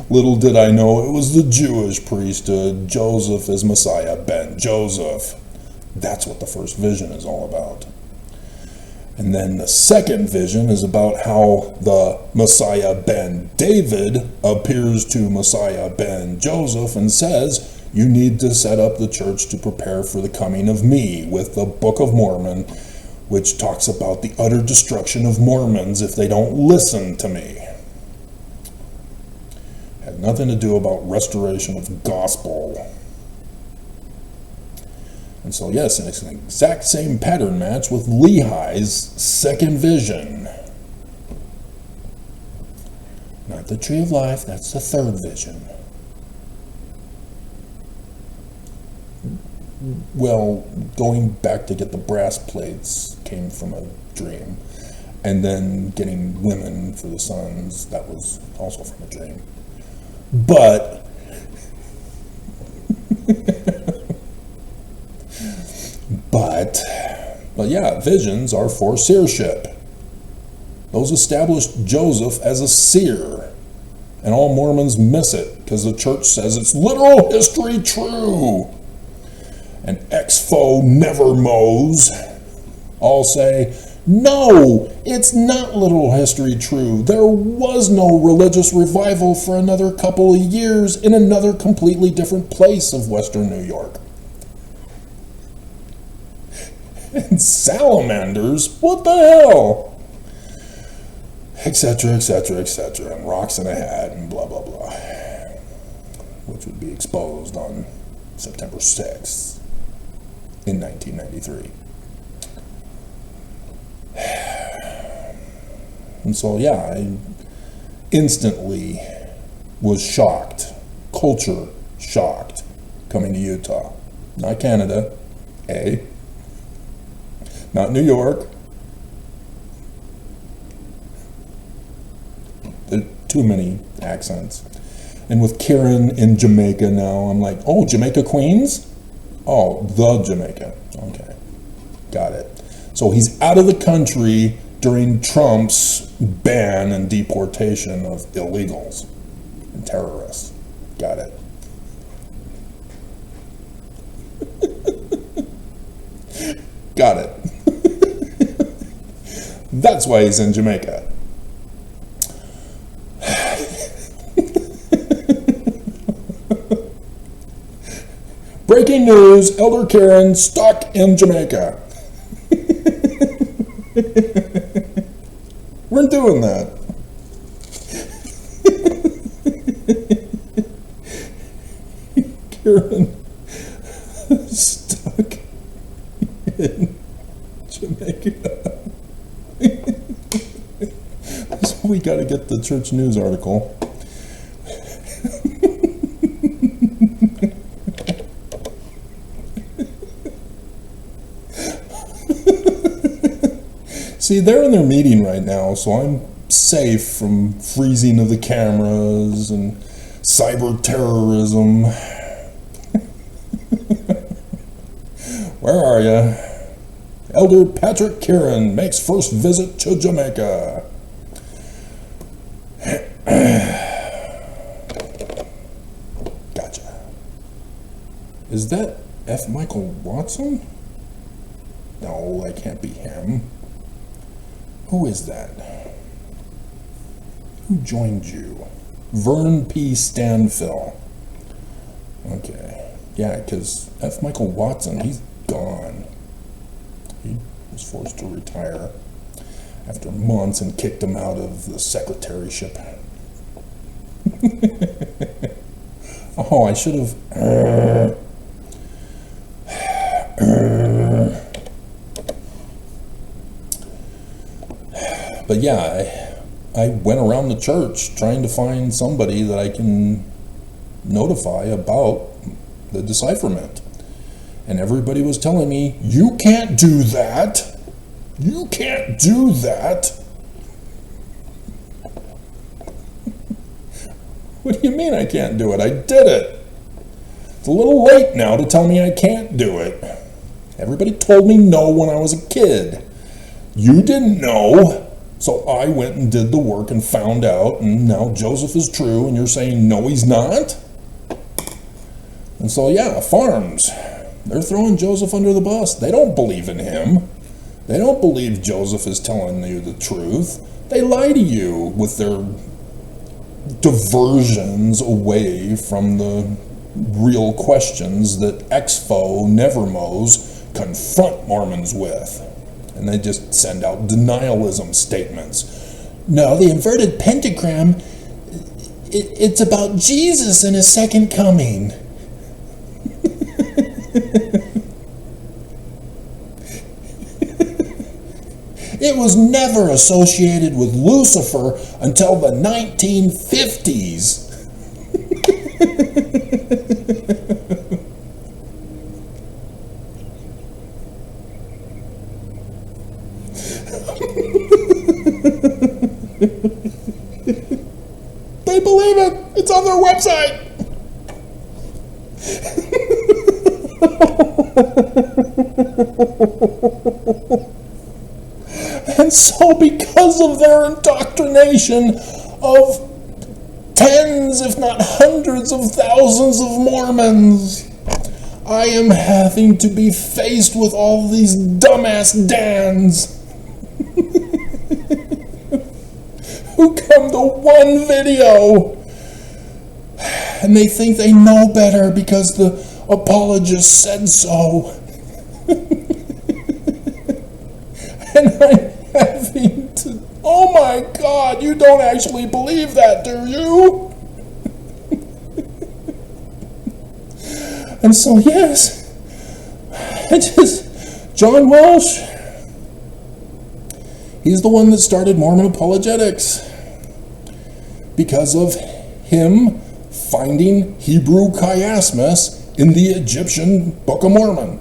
Little did I know it was the Jewish priesthood, Joseph as Messiah ben Joseph. That's what the first vision is all about. And then the second vision is about how the Messiah ben David appears to Messiah ben Joseph and says, you need to set up the church to prepare for the coming of me, with the Book of Mormon, which talks about the utter destruction of Mormons if they don't listen to me. Had nothing to do about restoration of gospel. And so yes, it's an exact same pattern match with Lehi's second vision. Not the tree of life, that's the third vision. Well, going back to get the brass plates came from a dream. And then getting women for the sons, that was also from a dream. But but yeah, visions are for seership. Those established Joseph as a seer, and all Mormons miss it because the church says it's literal history true. And ex-fo never-mos all say, no, it's not literal history true. There was no religious revival for another couple of years in another completely different place of Western New York. And salamanders, what the hell? Etc., etc., etc., and rocks in a hat, and blah, blah, blah. Which would be exposed on September 6th in 1993. And so, yeah, I instantly was shocked, culture shocked, coming to Utah. Not Canada, not New York. There are too many accents. And with Kearon in Jamaica now, I'm like, oh, Jamaica Queens? Oh, the Jamaica. Okay, got it. So he's out of the country during Trump's ban and deportation of illegals and terrorists. Got it. Got it. That's why he's in Jamaica. Breaking news, Elder Kearon stuck in Jamaica. We're doing that. Kearon stuck in Jamaica. So we got to get the church news article. See, they're in their meeting right now, so I'm safe from freezing of the cameras and cyber terrorism. Where are you? Elder Patrick Kearon makes first visit to Jamaica. Gotcha. Is that F. Michael Watson? No, that can't be him. Who is that? Who joined you? Vern P. Stanfill. Okay. Yeah, because F. Michael Watson, he's gone. He was forced to retire after months and kicked him out of the secretaryship. Oh, I should have. But yeah, I went around the church trying to find somebody that I can notify about the decipherment. And everybody was telling me, you can't do that. You can't do that. What do you mean I can't do it? I did it. It's a little late now to tell me I can't do it. Everybody told me no when I was a kid. You didn't know. So I went and did the work and found out, and now Joseph is true, and you're saying no, he's not? And so yeah, farms, they're throwing Joseph under the bus. They don't believe in him. They don't believe Joseph is telling you the truth. They lie to you with their diversions away from the real questions that Expo Nevermos confront Mormons with. And they just send out denialism statements. No, the inverted pentagram, it's about Jesus and his second coming. It was never associated with Lucifer until the 1950s. They believe it. It's on their website. And so because of their indoctrination of tens, if not hundreds of thousands of Mormons, I am having to be faced with all these dumbass Dans who come to one video and they think they know better because the apologist said so. And I'm having to, oh my God, you don't actually believe that, do you? And so yes, John Welsh, he's the one that started Mormon apologetics because of him finding Hebrew chiasmus in the Egyptian Book of Mormon.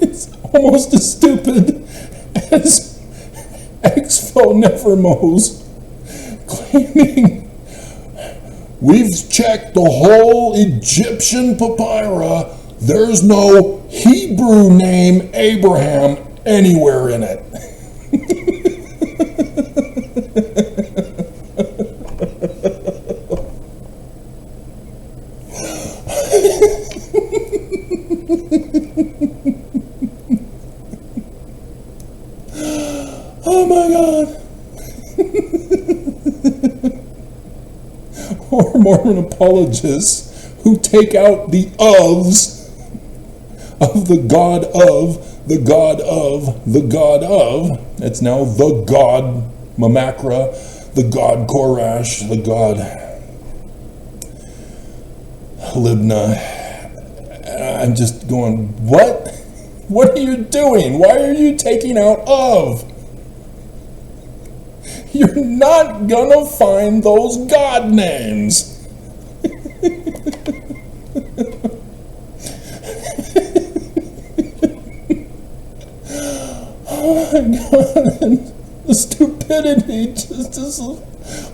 It's almost as stupid as Expo Nevermos claiming we've checked the whole Egyptian papyri. There's no Hebrew name Abraham anywhere in it. Oh my God. Or Mormon apologists who take out the ofs of the God of, the God of, the God of. It's now the God Mamakra, the God Korash, the God Libna. I'm just going, what? What are you doing? Why are you taking out of? You're not gonna find those God names. Oh my God, the stupidity just is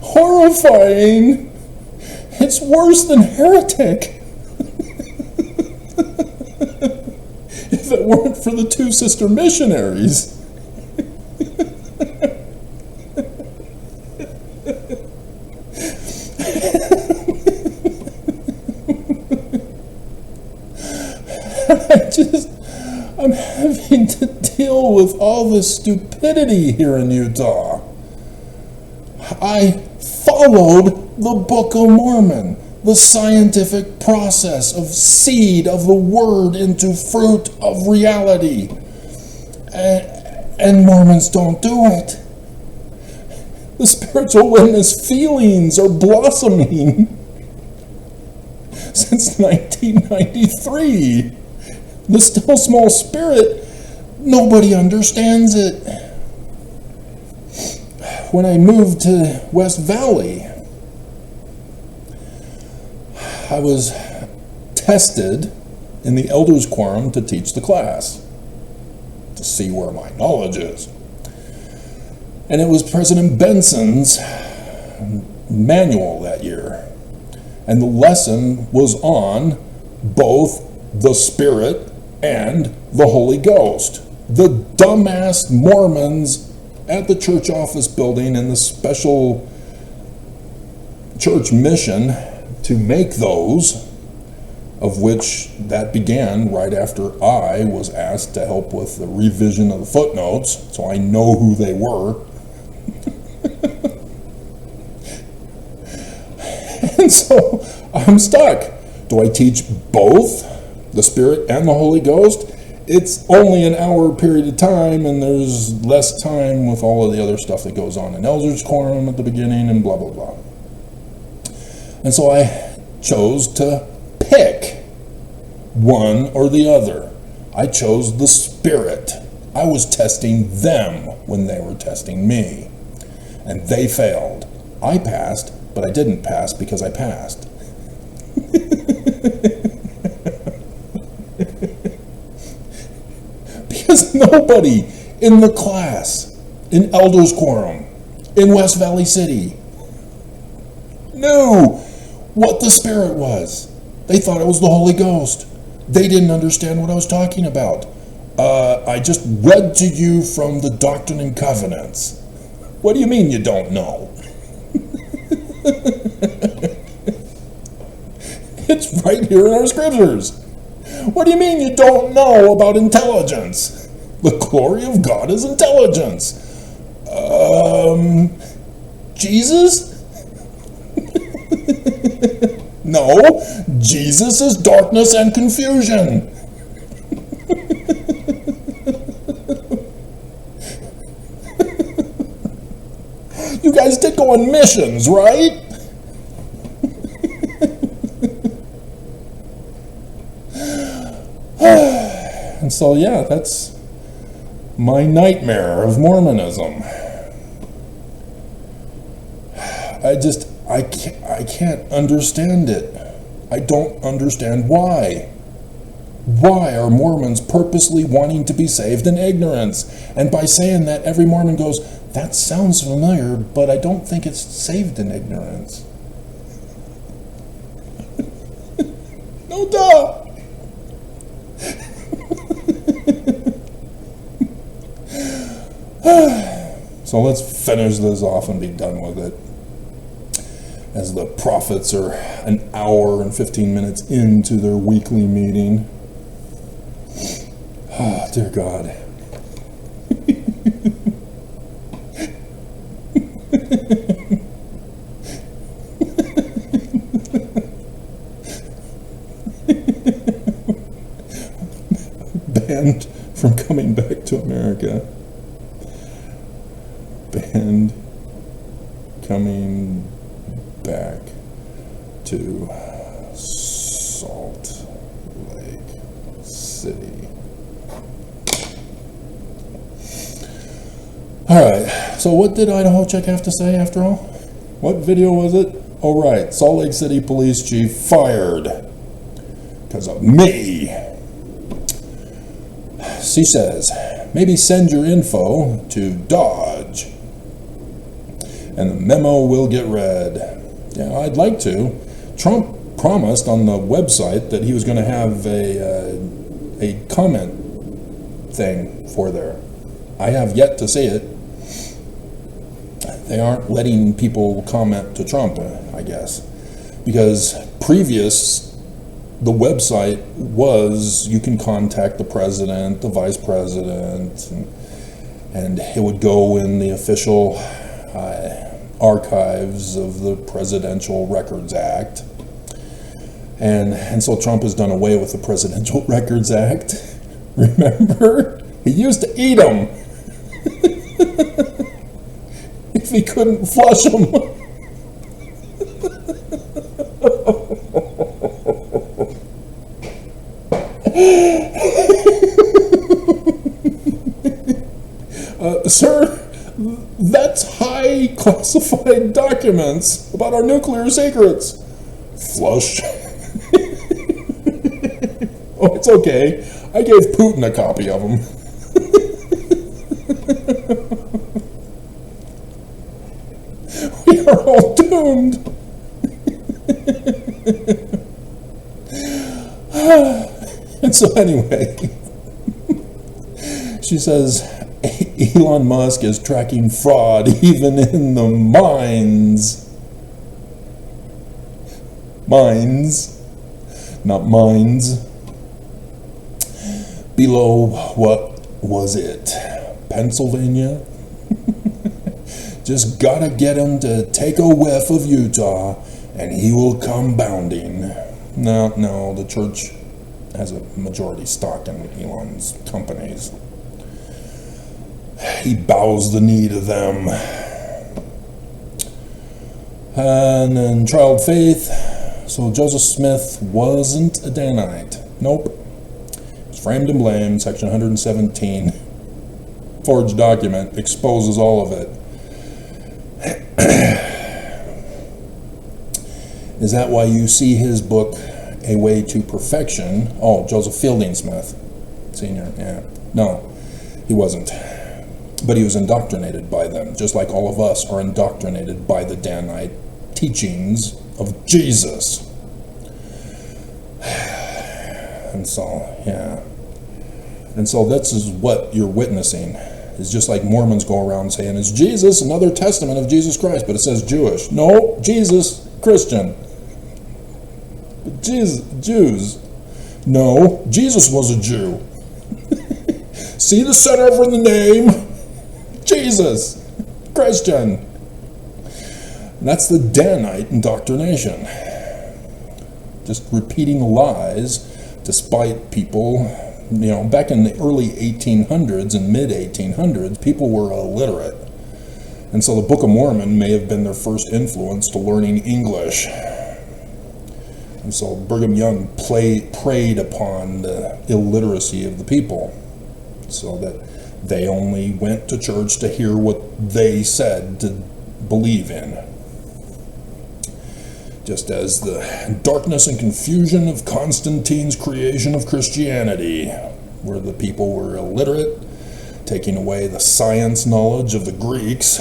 horrifying. It's worse than heretic. If it weren't for the two sister missionaries. I'm having to deal with all this stupidity here in Utah. I followed the Book of Mormon, the scientific process of seed of the word into fruit of reality. And Mormons don't do it. The spiritual witness feelings are blossoming since 1993. The still small spirit, nobody understands it. When I moved to West Valley, I was tested in the elders quorum to teach the class, to see where my knowledge is. And it was President Benson's manual that year. And the lesson was on both the Spirit and the Holy Ghost. The dumbass Mormons at the church office building in the special church mission to make those, of which that began right after I was asked to help with the revision of the footnotes, so I know who they were. And so I'm stuck. Do I teach both the Spirit and the Holy Ghost? It's only an hour period of time, and there's less time with all of the other stuff that goes on in elders quorum at the beginning and blah, blah, blah. And so I chose to pick one or the other. I chose the Spirit. I was testing them when they were testing me, and they failed. I passed, but I didn't pass because I passed. Because nobody in the class, in elders quorum, in West Valley City, knew what the Spirit was. They thought it was the Holy Ghost. They didn't understand what I was talking about. I just read to you from the Doctrine and Covenants. What do you mean you don't know? It's right here in our scriptures. What do you mean you don't know about intelligence? The glory of God is intelligence. Jesus? No, Jesus is darkness and confusion. You guys did go on missions, right? And so, yeah, that's my nightmare of Mormonism. I can't understand it. I don't understand why. Why are Mormons purposely wanting to be saved in ignorance? And by saying that, every Mormon goes, that sounds familiar, but I don't think it's saved in ignorance. No duh! So let's finish this off and be done with it. As the prophets are an hour and 15 minutes into their weekly meeting. Oh, dear God. Banned from coming back to America. Banned coming back to Salt Lake City. Alright, so what did Idaho Check have to say after all? What video was it? Oh right, Salt Lake City Police Chief fired because of me. She says, maybe send your info to Dodge and the memo will get read. Yeah, I'd like to. Trump promised on the website that he was going to have a comment thing for there. I have yet to see it. They aren't letting people comment to Trump, I guess. Because the website was, you can contact the president, the vice president, and it would go in the official archives of the Presidential Records Act. And so Trump has done away with the Presidential Records Act. Remember? He used to eat them if he couldn't flush them. Sir, that's high classified documents about our nuclear secrets. Flush. Oh, it's okay. I gave Putin a copy of them. We are all doomed. And so anyway, she says Elon Musk is tracking fraud even in the mines. Mines, not mines. Below, what was it? Pennsylvania? Just gotta get him to take a whiff of Utah and he will come bounding. No, the church has a majority stock in Elon's companies. He bows the knee to them. And then trial of faith. So Joseph Smith wasn't a Danite. Nope. He's framed and blamed, section 117. Forged document exposes all of it. Is that why you see his book, A Way to Perfection? Oh, Joseph Fielding Smith, Sr., yeah. No, he wasn't. But he was indoctrinated by them, just like all of us are indoctrinated by the Danite teachings of Jesus. And so, yeah. And so this is what you're witnessing. It's just like Mormons go around saying, is Jesus another testament of Jesus Christ? But it says Jewish. No, Jesus, Christian. But Jesus, Jews. No, Jesus was a Jew. See the center over the name? Jesus, Christian. And that's the Danite indoctrination. Just repeating lies despite people, back in the early 1800s and mid 1800s, people were illiterate. And so the Book of Mormon may have been their first influence to learning English. And so Brigham Young preyed upon the illiteracy of the people so that they only went to church to hear what they said to believe in. Just as the darkness and confusion of Constantine's creation of Christianity, where the people were illiterate, taking away the science knowledge of the Greeks,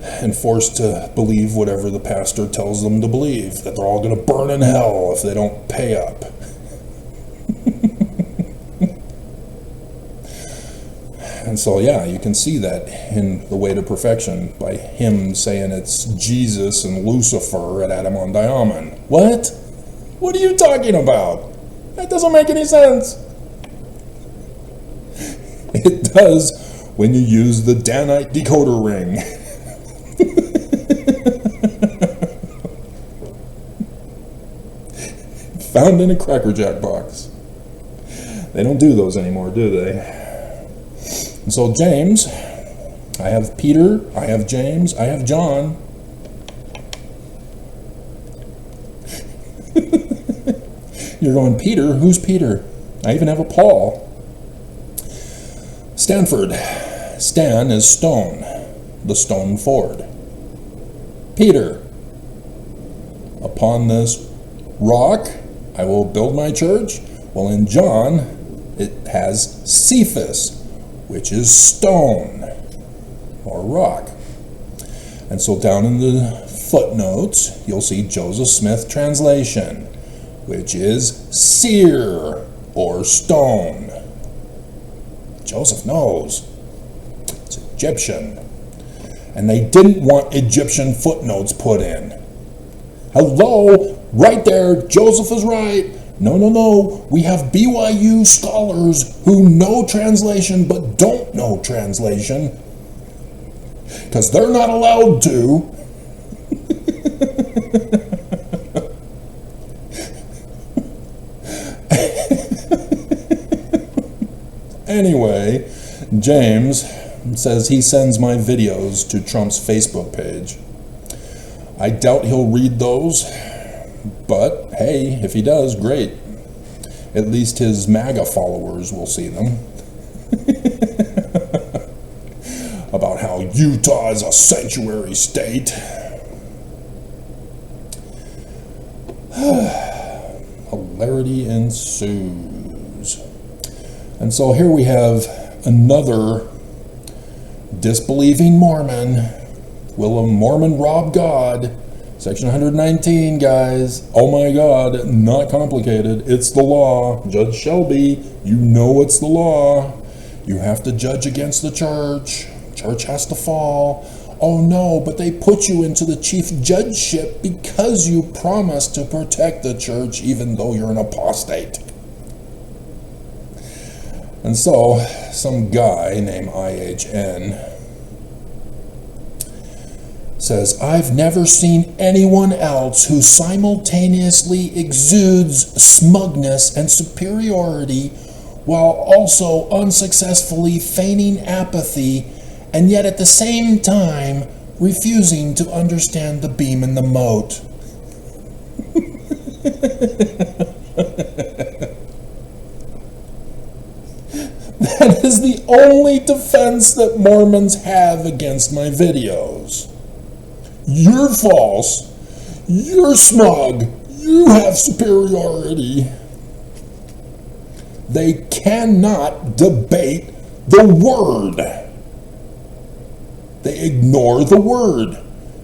and forced to believe whatever the pastor tells them to believe, that they're all going to burn in hell if they don't pay up. And so, yeah, you can see that in The Way to Perfection by him saying it's Jesus and Lucifer at Adam on Diamond. What? What are you talking about? That doesn't make any sense. It does when you use the Danite decoder ring. Found in a Cracker Jack box. They don't do those anymore, do they? And so James, I have Peter, I have James, I have John. You're going, Peter? Who's Peter? I even have a Paul. Stanford. Stan is stone, the stone Ford. Peter. Upon this rock I will build my church. Well, in John, it has Cephas, which is stone or rock. And so down in the footnotes, you'll see Joseph Smith translation, which is seer or stone. Joseph knows. It's Egyptian. And they didn't want Egyptian footnotes put in. Hello, right there, Joseph is right. No. We have BYU scholars who know translation but don't know translation. because they're not allowed to. Anyway, James says he sends my videos to Trump's Facebook page. I doubt he'll read those, but hey, if he does, great. At least his MAGA followers will see them. About how Utah is a sanctuary state. Hilarity ensues. And so here we have another disbelieving Mormon. Will a Mormon rob God? Section 119, guys. Oh my God, not complicated. It's the law. Judge Shelby, you know it's the law. You have to judge against the church. Church has to fall. Oh no, but they put you into the chief judgeship because you promised to protect the church even though you're an apostate. And so, some guy named IHN says, I've never seen anyone else who simultaneously exudes smugness and superiority while also unsuccessfully feigning apathy and yet at the same time refusing to understand the beam in the moat. That is the only defense that Mormons have against my videos. You're false, you're smug, you have superiority. They cannot debate the word. They ignore the word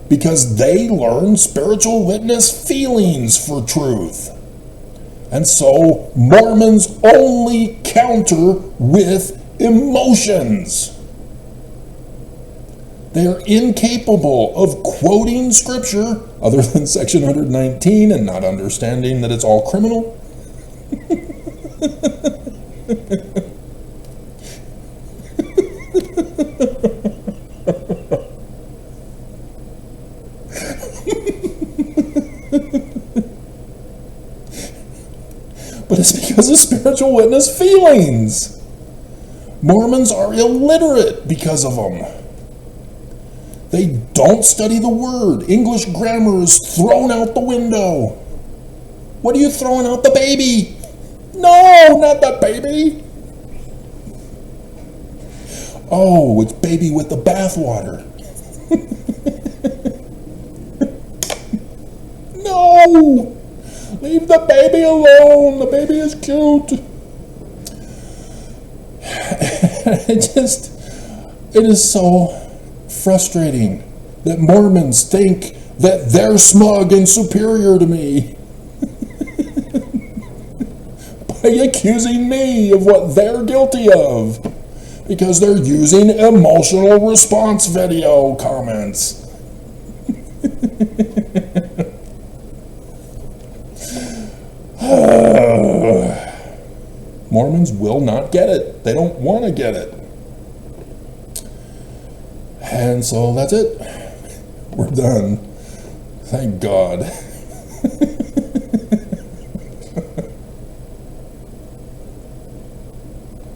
because they learn spiritual witness feelings for truth. And so Mormons only counter with emotions. They are incapable of quoting scripture other than section 119 and not understanding that it's all criminal. But it's because of spiritual witness feelings. Mormons are illiterate because of them. They don't study the word. English grammar is thrown out the window. What are you throwing out? The baby? No, not the baby. Oh, it's baby with the bathwater. No! Leave the baby alone. The baby is cute. It is so frustrating that Mormons think that they're smug and superior to me by accusing me of what they're guilty of because they're using emotional response video comments. Mormons will not get it. They don't want to get it. And so that's it. We're done. Thank God.